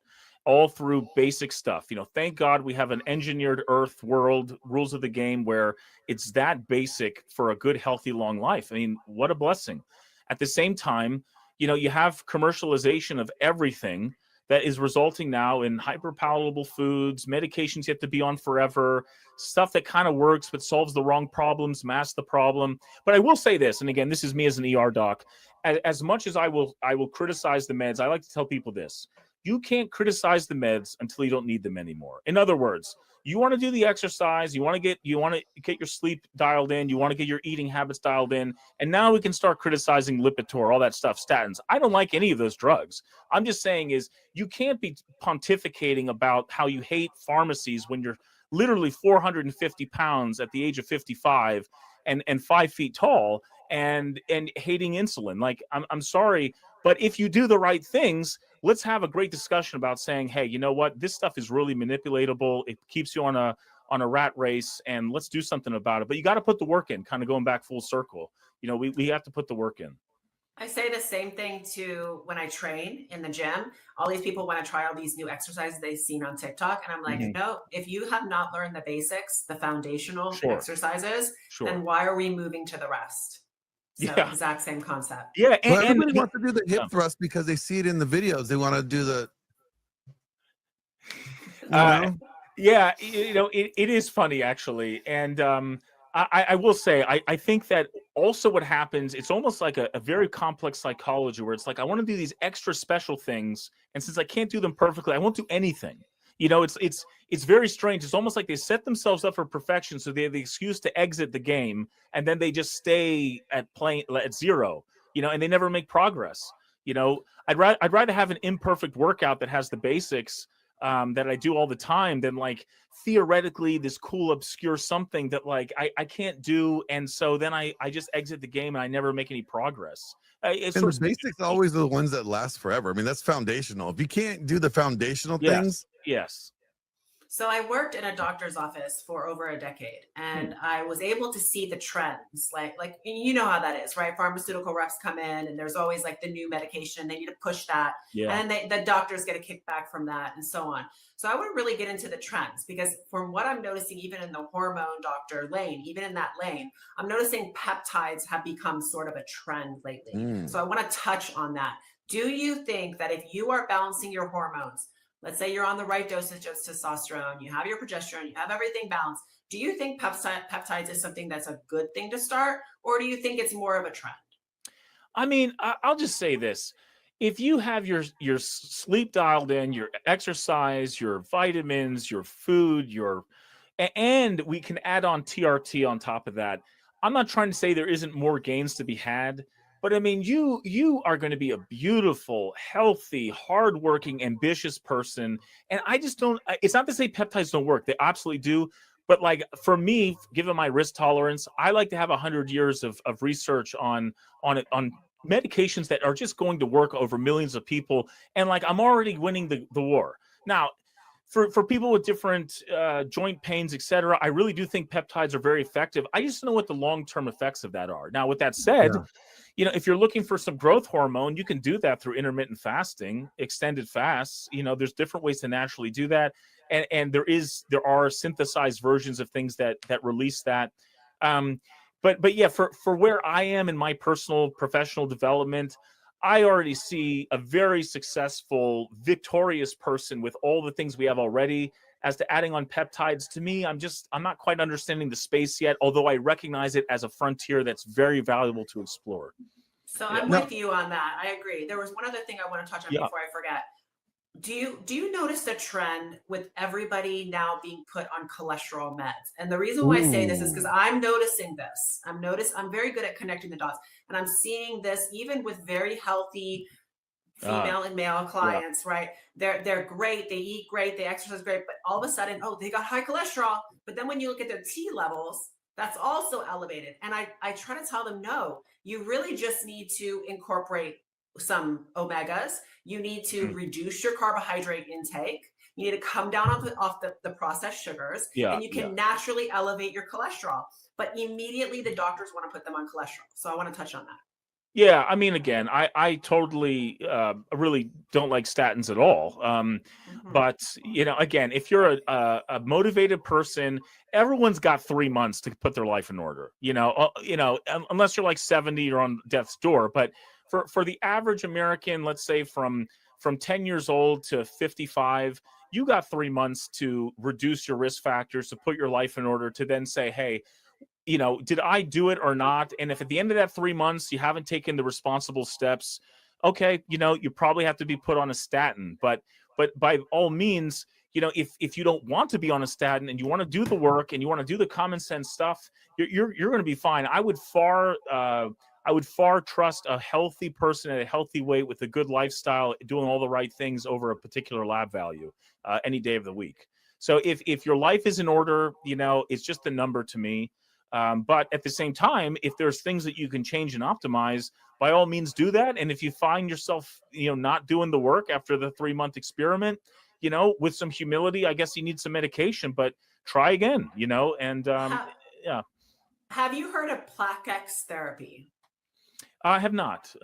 all through basic stuff. You know, thank God we have an engineered Earth world, rules of the game, where it's that basic for a good, healthy, long life. I mean, what a blessing. At the same time, you know, you have commercialization of everything that is resulting now in hyper palatable foods, medications you have to be on forever, stuff that kind of works but solves the wrong problems, masks the problem. But I will say this, and again, this is me as an ER doc. As much as I will criticize the meds, I like to tell people this: you can't criticize the meds until you don't need them anymore. In other words, you want to do the exercise, you want to get your sleep dialed in, you want to get your eating habits dialed in, and now we can start criticizing Lipitor, all that stuff, statins. I don't like any of those drugs. I'm just saying is you can't be pontificating about how you hate pharmacies when you're literally 450 pounds at the age of 55 and 5 feet tall and hating insulin. Like, I'm sorry, but if you do the right things, let's have a great discussion about saying, hey, you know what? This stuff is really manipulatable. It keeps you on a rat race, and let's do something about it. But you got to put the work in, kind of going back full circle. You know, we have to put the work in. I say the same thing to when I train in the gym. All these people want to try all these new exercises they've seen on TikTok. And I'm like, no, if you have not learned the basics, the foundational exercises, then why are we moving to the rest? So exact same concept. Yeah. Well, everybody wants to do the hip thrust because they see it in the videos. They want to do the, yeah, you know, it is funny actually. And I will say, I think that also what happens, it's almost like a very complex psychology where it's like, I want to do these extra special things. And since I can't do them perfectly, I won't do anything. You know, it's very strange. It's almost like they set themselves up for perfection, so they have the excuse to exit the game, and then they just stay at zero. You know, and they never make progress. You know, I'd rather have an imperfect workout that has the basics that I do all the time than like theoretically this cool obscure something that like I can't do, and so then I just exit the game and I never make any progress. And the basics always are the ones that last forever. I mean, that's foundational. If you can't do the foundational things. Yes. So I worked in a doctor's office for over a decade, and I was able to see the trends. Like you know how that is, right? Pharmaceutical reps come in, and there's always like the new medication. They need to push that, and then the doctors get a kickback from that, and so on. So I wouldn't really get into the trends, because from what I'm noticing, even in the hormone doctor lane, even in that lane, I'm noticing peptides have become sort of a trend lately. So I want to touch on that. Do you think that if you are balancing your hormones, let's say you're on the right dosage of testosterone, you have your progesterone, you have everything balanced, do you think peptides is something that's a good thing to start, or do you think it's more of a trend? I mean, I'll just say this. If you have your sleep dialed in, your exercise, your vitamins, your food, and we can add on TRT on top of that. I'm not trying to say there isn't more gains to be had, but I mean, you are going to be a beautiful, healthy, hardworking, ambitious person. And I just don't, it's not to say peptides don't work. They absolutely do. But like for me, given my risk tolerance, I like to have 100 years of research on medications that are just going to work over millions of people. And like, I'm already winning the war. Now, for people with different joint pains, etc., I really do think peptides are very effective. I just don't know what the long-term effects of that are. Now, with that said, you know, if you're looking for some growth hormone, you can do that through intermittent fasting, extended fasts. You know, there's different ways to naturally do that. And there are synthesized versions of things that release that. But yeah, for where I am in my personal professional development, I already see a very successful, victorious person with all the things we have already. As to adding on peptides, to me, I'm not quite understanding the space yet, although I recognize it as a frontier that's very valuable to explore. So I'm with you on that. I agree. There was one other thing I want to touch on before I forget. Do you notice the trend with everybody now being put on cholesterol meds? And the reason why I say this is because I'm noticing this. I'm very good at connecting the dots, and I'm seeing this even with very healthy female and male clients, right? They're great, they eat great, they exercise great, but all of a sudden, they got high cholesterol. But then when you look at their T levels, that's also elevated. And I try to tell them, no, you really just need to incorporate some omegas. You need to reduce your carbohydrate intake. You need to come down off the processed sugars, Yeah, and you can yeah. naturally elevate your cholesterol. But immediately the doctors want to put them on cholesterol. So I want to touch on that. Yeah, I mean, again, I totally really don't like statins at all. But again, if you're a motivated person, everyone's got 3 months to put their life in order. Unless you're like 70, you're on death's door. But for the average American, let's say from 10 years old to 55, you got 3 months to reduce your risk factors, to put your life in order, to then say, hey, did I do it or not? And if at the end of that 3 months you haven't taken the responsible steps, okay, you probably have to be put on a statin. But by all means, if you don't want to be on a statin and you want to do the work and you want to do the common sense stuff, you're going to be fine. I would far trust a healthy person at a healthy weight with a good lifestyle, doing all the right things over a particular lab value any day of the week. So if your life is in order, it's just a number to me. But at the same time, if there's things that you can change and optimize, by all means do that. And if you find yourself, not doing the work after the 3-month experiment, with some humility, I guess you need some medication, but try again, and yeah. Have you heard of Plaquex therapy? I have not.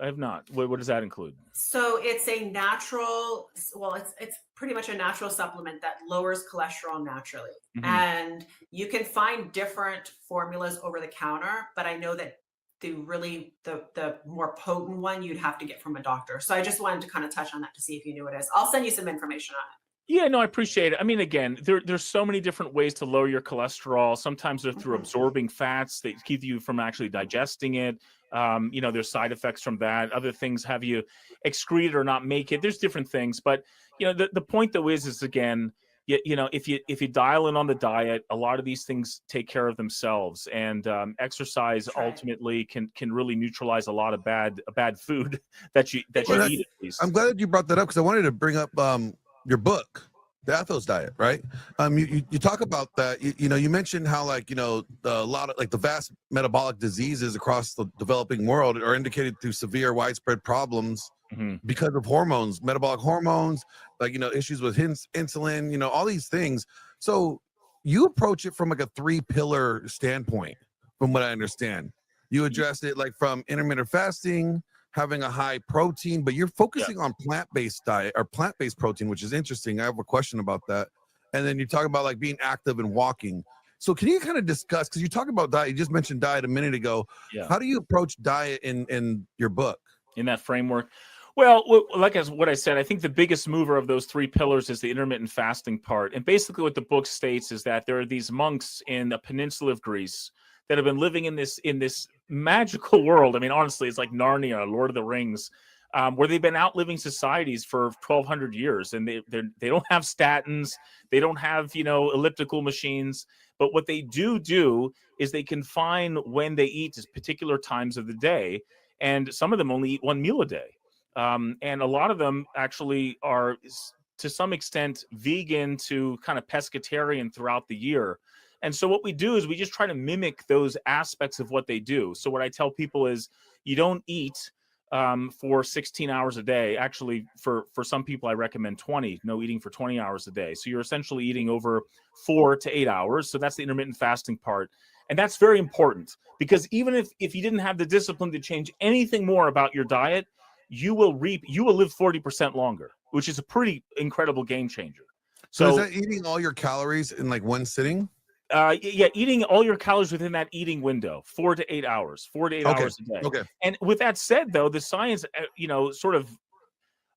What does that include? So it's a natural, it's pretty much a natural supplement that lowers cholesterol naturally. Mm-hmm. And you can find different formulas over the counter, but I know that the more potent one you'd have to get from a doctor. So I just wanted to kind of touch on that to see if you knew what it is. I'll send you some information on it. Yeah, no, I appreciate it. I mean, again, there's so many different ways to lower your cholesterol. Sometimes they're through absorbing fats that keep you from actually digesting it. There's side effects from that. Other things have you excrete it or not make it. There's different things. But, the point though is again, if you dial in on the diet, a lot of these things take care of themselves. And exercise ultimately can really neutralize a lot of bad food that you eat, at least. I'm glad that you brought that up, because I wanted to bring up your book, the Athos Diet, right? You talk about that. You mentioned how a lot of the vast metabolic diseases across the developing world are indicated through severe widespread problems because of hormones, metabolic hormones, issues with insulin, all these things. So you approach it from a 3-pillar standpoint, from what I understand. You addressed it from intermittent fasting, having a high protein, but you're focusing on plant-based diet or plant-based protein, which is interesting. I have a question about that. And then you talk about being active and walking. So can you kind of discuss, because you talk about diet, you just mentioned diet a minute ago. Yeah. How do you approach diet in your book? In that framework? Well, what I said, I think the biggest mover of those 3 pillars is the intermittent fasting part. And basically what the book states is that there are these monks in the peninsula of Greece that have been living in this magical world. I mean, honestly, it's like Narnia, Lord of the Rings, where they've been outliving societies for 1,200 years, and they don't have statins, they don't have elliptical machines, but what they do is they can find when they eat at particular times of the day, and some of them only eat 1 meal a day, and a lot of them actually are to some extent vegan to kind of pescatarian throughout the year. And so what we do is we just try to mimic those aspects of what they do. So what I tell people is you don't eat for 16 hours a day. Actually, for some people, I recommend 20, no eating for 20 hours a day. So you're essentially eating over 4 to 8 hours. So that's the intermittent fasting part. And that's very important, because even if you didn't have the discipline to change anything more about your diet, you will live 40% longer, which is a pretty incredible game changer. So is that eating all your calories in one sitting? Yeah, eating all your calories within that eating window, 4 to 8 hours, 4 to 8 hours a day. Okay. And with that said, though, the science, sort of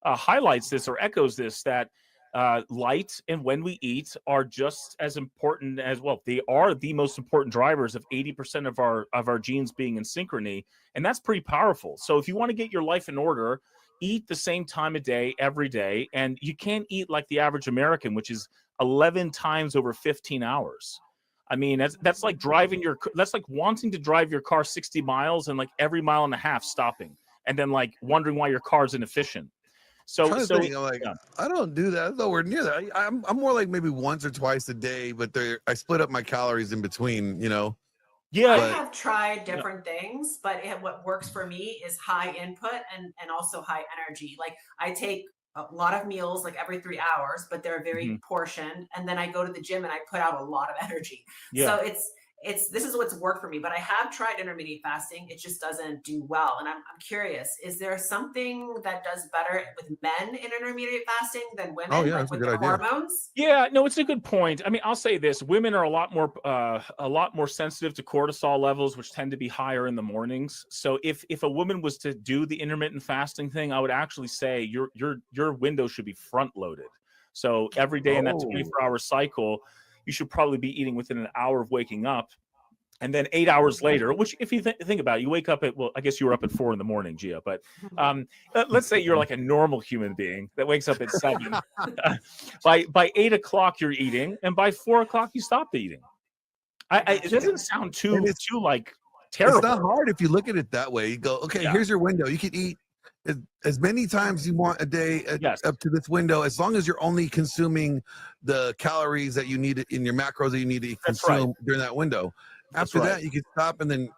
highlights this or echoes this, that light and when we eat are just as important as well. They are the most important drivers of 80% of our genes being in synchrony, and that's pretty powerful. So if you want to get your life in order, eat the same time of day every day, and you can't eat like the average American, which is 11 times over 15 hours. I mean, that's like wanting to drive your car 60 miles and every mile and a half stopping, and then wondering why your car's inefficient. So I don't do that. That's nowhere near that. I'm more maybe once or twice a day, but I split up my calories in between, Yeah. I But have tried different things, but what works for me is high input and also high energy. Like I take a lot of meals like every 3 hours, but they're very Mhm. portioned. And then I go to the gym and I put out a lot of energy. So Yeah. this is what's worked for me. But I have tried intermittent fasting. It just doesn't do well. And I'm curious, is there something that does better with men in intermittent fasting than oh women, yeah, like that's a with good their idea. hormones? Yeah, no, it's a good point. I mean, I'll say this: women are a lot more sensitive to cortisol levels, which tend to be higher in the mornings. So, if a woman was to do the intermittent fasting thing, I would actually say your window should be front loaded. So every day in that Oh, 24-hour cycle, you should probably be eating within an hour of waking up. And then 8 hours later, which if you think about it, you wake up at, well, I guess you were up at 4 a.m, Gia, but let's say you're like a normal human being that wakes up at 7. By 8 o'clock you're eating, and by 4 o'clock you stop eating. It doesn't sound and too like it's not terrible. hard if you look at it that way. You go, okay, Yeah. here's your window. You can eat as many times you want a day Yes. up to this window, as long as you're only consuming the calories that you need in your macros that you need to That's right. consume during that window. That's After right. that, you can stop, and then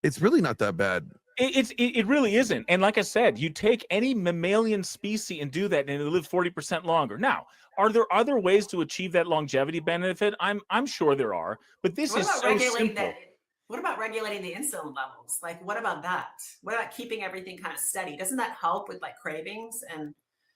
it's really not that bad. It really isn't. And like I said, you take any mammalian species and do that, and it'll live 40% longer. Now, are there other ways to achieve that longevity benefit? I'm sure there are, but this What is about so regulating simple. that? What about regulating the insulin levels? Like, what about that? What about keeping everything kind of steady? Doesn't that help with like cravings? And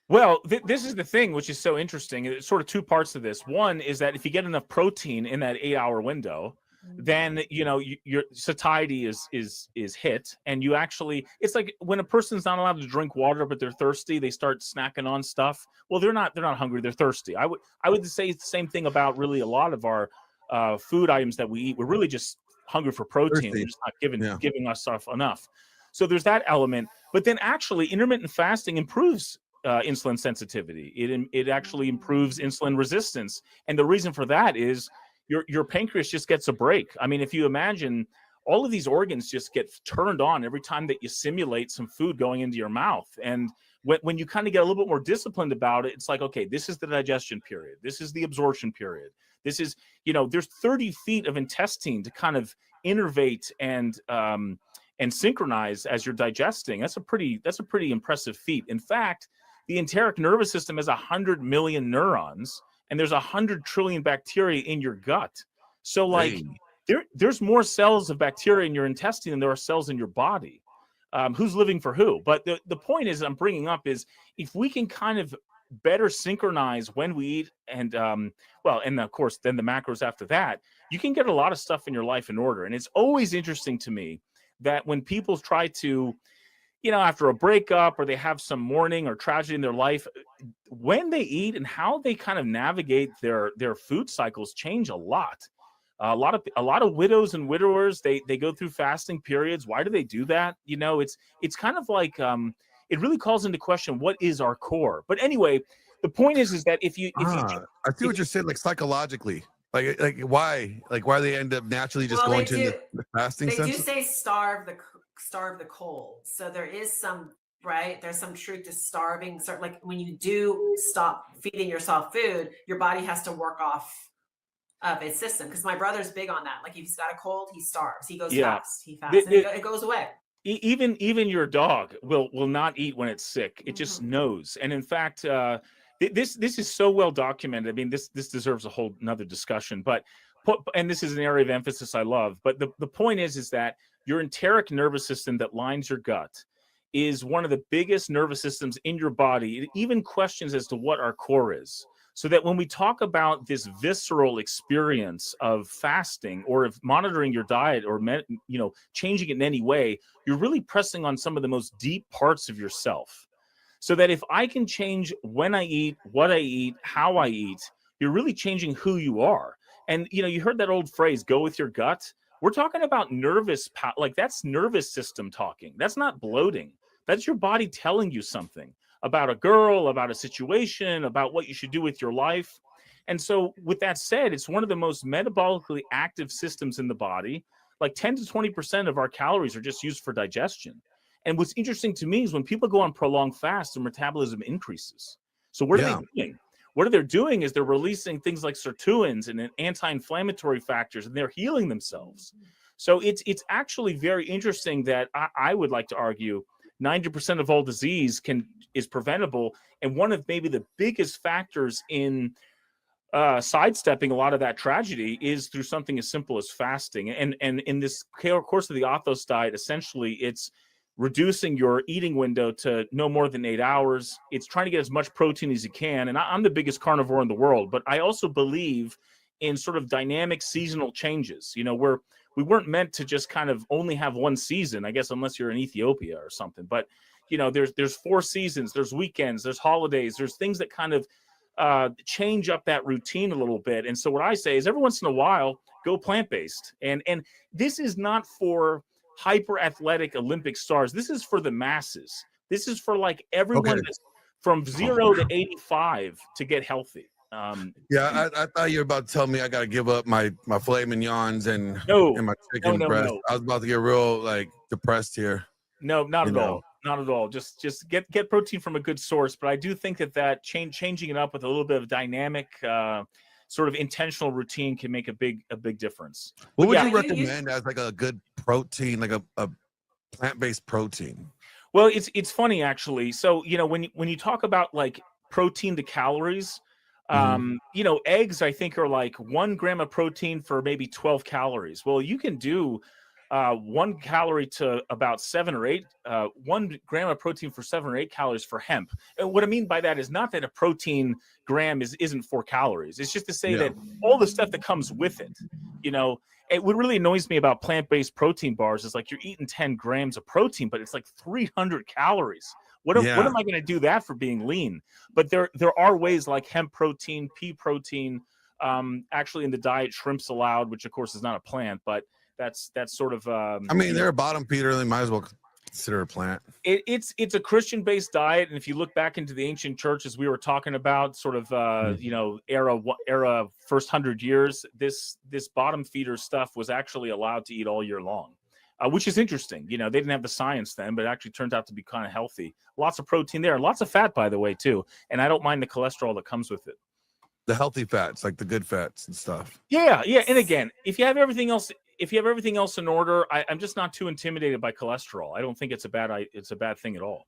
Well, this is the thing, which is so interesting. It's sort of two parts to this. One is that if you get enough protein in that 8-hour window, then your satiety is hit, and you actually, it's like when a person's not allowed to drink water but they're thirsty, they start snacking on stuff. Well, they're not hungry, they're thirsty. I would say the same thing about really a lot of our food items that we eat. We're really just hungry for protein. We're Thirsty. just not Yeah. giving us stuff enough. So there's that element. But then actually intermittent fasting improves insulin sensitivity. It actually improves insulin resistance, and the reason for that is your pancreas just gets a break. I mean, if you imagine, all of these organs just get turned on every time that you simulate some food going into your mouth. And when you kind of get a little bit more disciplined about it, it's like, okay, this is the digestion period, this is the absorption period, this is, there's 30 feet of intestine to kind of innervate and synchronize as you're digesting. That's a pretty impressive feat. In fact, the enteric nervous system has 100 million neurons, and there's 100 trillion bacteria in your gut. So like there's more cells of bacteria in your intestine than there are cells in your body. Who's living for who? But the point is I'm bringing up is, if we can kind of better synchronize when we eat, and and of course then the macros after that, you can get a lot of stuff in your life in order. And it's always interesting to me that when people try to, after a breakup or they have some mourning or tragedy in their life, when they eat and how they kind of navigate their food cycles change a lot. A lot of widows and widowers, they go through fasting periods. Why do they do that? It's kind of like it really calls into question what is our core. But anyway, the point is that if you I see what you're saying, like psychologically, like why they end up naturally just well, going to the fasting they sense. do say starve the cold. So there is some, right? There's some truth to starving. So like when you do stop feeding yourself food, your body has to work off of its system. Because my brother's big on that. Like if he's got a cold, he starves. He goes fast. He fasts, and it goes away. Even your dog will not eat when it's sick. It just knows. And in fact, this is so well documented. I mean, this deserves a whole another discussion. But and this is an area of emphasis I love. But the point is that your enteric nervous system that lines your gut is one of the biggest nervous systems in your body. It even questions as to what our core is. So that when we talk about this visceral experience of fasting or of monitoring your diet or changing it in any way, you're really pressing on some of the most deep parts of yourself. So that if I can change when I eat, what I eat, how I eat, you're really changing who you are. And you heard that old phrase, go with your gut. We're talking about like that's nervous system talking. That's not bloating. That's your body telling you something about a girl, about a situation, about what you should do with your life. And so with that said, it's one of the most metabolically active systems in the body. Like 10 to 20% of our calories are just used for digestion. And what's interesting to me is when people go on prolonged fast, their metabolism increases. So what are they doing? What they're doing is they're releasing things like sirtuins and anti-inflammatory factors, and they're healing themselves. So it's actually very interesting that I would like to argue 90% of all disease is preventable. And one of maybe the biggest factors in sidestepping a lot of that tragedy is through something as simple as fasting. And in this course of the Athos diet, essentially it's reducing your eating window to no more than 8 hours. It's trying to get as much protein as you can. And I'm the biggest carnivore in the world, but I also believe in sort of dynamic seasonal changes, where we weren't meant to just kind of only have one season, I guess, unless you're in Ethiopia or something. But, there's 4 seasons, there's weekends, there's holidays, there's things that kind of change up that routine a little bit. And so what I say is every once in a while, go plant-based. And this is not for hyper athletic Olympic stars. This is for the masses. This is for like everyone that's from 0 to 85 to get healthy. Yeah, I thought you were about to tell me I got to give up my filet mignons and my chicken breast. I was about to get real depressed here. No, not at all. Not at all. Just get protein from a good source. But I do think that changing it up with a little bit of dynamic, sort of intentional routine can make a big difference. What would you recommend as like a good protein, like a plant-based protein? Well, it's funny actually. So when you talk about like protein to calories, eggs I think are like 1 gram of protein for maybe 12 calories. Well, you can do 1 calorie to about 7 or 8, 1 gram of protein for 7 or 8 calories for hemp. And what I mean by that is not that a protein gram isn't 4 calories. It's just to say that all the stuff that comes with it, what really annoys me about plant-based protein bars is like you're eating 10 grams of protein, but it's like 300 calories. What am I going to do that for being lean? But there are ways like hemp protein, pea protein, actually in the diet, shrimp's allowed, which of course is not a plant, but that's sort of they're a bottom feeder. They might as well consider a plant. It's a Christian-based diet, and if you look back into the ancient churches we were talking about, sort of era first 100 years, this bottom feeder stuff was actually allowed to eat all year long, which is interesting. They didn't have the science then, but it actually turned out to be kind of healthy. Lots of protein there, and lots of fat, by the way, too. And I don't mind the cholesterol that comes with it. The healthy fats, like the good fats and stuff. Yeah. And again, if you have everything else in order, I'm just not too intimidated by cholesterol. I don't think it's a bad thing at all.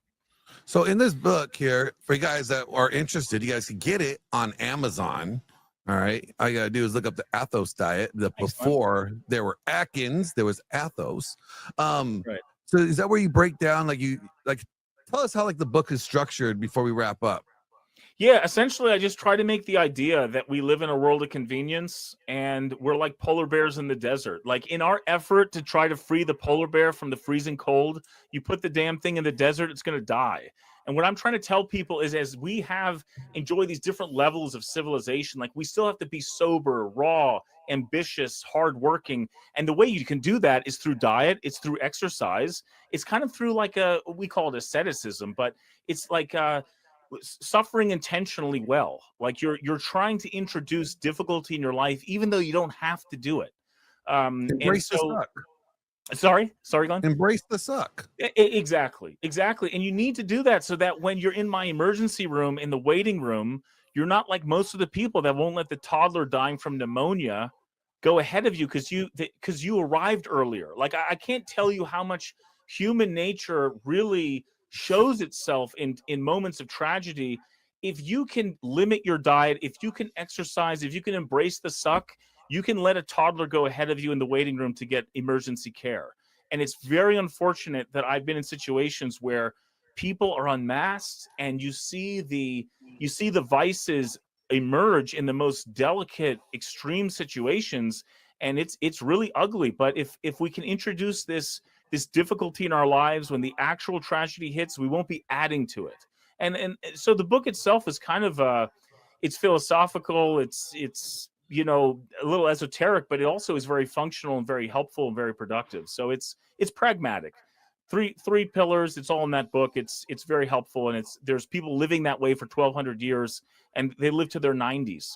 So in this book here, for you guys that are interested, you guys can get it on Amazon. All right. All you gotta do is look up the Athos diet. Before there were Atkins, there was Athos. Right. So is that where you break down tell us how the book is structured before we wrap up? Yeah, essentially, I just try to make the idea that we live in a world of convenience and we're like polar bears in the desert. Like in our effort to try to free the polar bear from the freezing cold, you put the damn thing in the desert, it's going to die. And what I'm trying to tell people is as we have enjoyed these different levels of civilization, like we still have to be sober, raw, ambitious, hardworking. And the way you can do that is through diet. It's through exercise. It's kind of through we call it asceticism, but it's like suffering intentionally well. Like you're trying to introduce difficulty in your life, even though you don't have to do it. Embrace the suck. Sorry, Glenn. Embrace the suck. Exactly. And you need to do that so that when you're in my emergency room, in the waiting room, you're not like most of the people that won't let the toddler dying from pneumonia go ahead of you because you arrived earlier. Like I can't tell you how much human nature really shows itself in moments of tragedy. If you can limit your diet, if you can exercise, if you can embrace the suck, you can let a toddler go ahead of you in the waiting room to get emergency care. And it's very unfortunate that I've been in situations where people are unmasked and you see the vices emerge in the most delicate, extreme situations, and it's really ugly. But if we can introduce this difficulty in our lives when the actual tragedy hits, we won't be adding to it. And so the book itself is kind of it's philosophical, it's a little esoteric, but it also is very functional and very helpful and very productive. So it's pragmatic. Three pillars, it's all in that book. It's very helpful, and there's people living that way for 1,200 years, and they live to their 90s,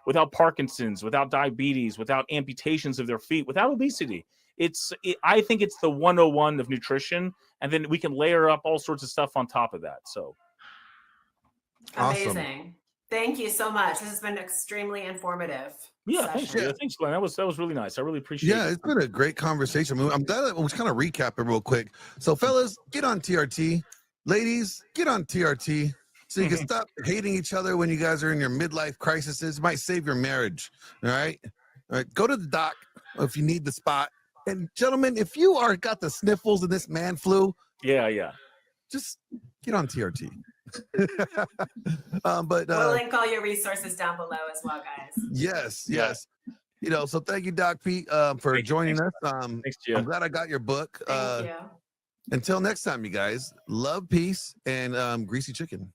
without Parkinson's, without diabetes, without amputations of their feet, without obesity. I think it's the 101 of nutrition, and then we can layer up all sorts of stuff on top of that. So amazing. Thank you so much. This has been extremely informative. Yeah, thanks, session. Gia. Thanks, Glenn. That was really nice. I really appreciate Yeah, it. it's been a great conversation. I'm glad that we're kind of recapping real quick. So, fellas, get on TRT. Ladies, get on TRT so you can stop hating each other when you guys are in your midlife crises. It might save your marriage. All right. All right. Go to the doc if you need the spot. And gentlemen, if you are got the sniffles and this man flu, Yeah. just get on TRT. But We'll link all your resources down below as well, guys. yes. You know, so thank you, Doc Pete, for joining us. Thanks, Gia. I'm glad I got your book. Thank you. Until next time, you guys, love, peace, and greasy chicken.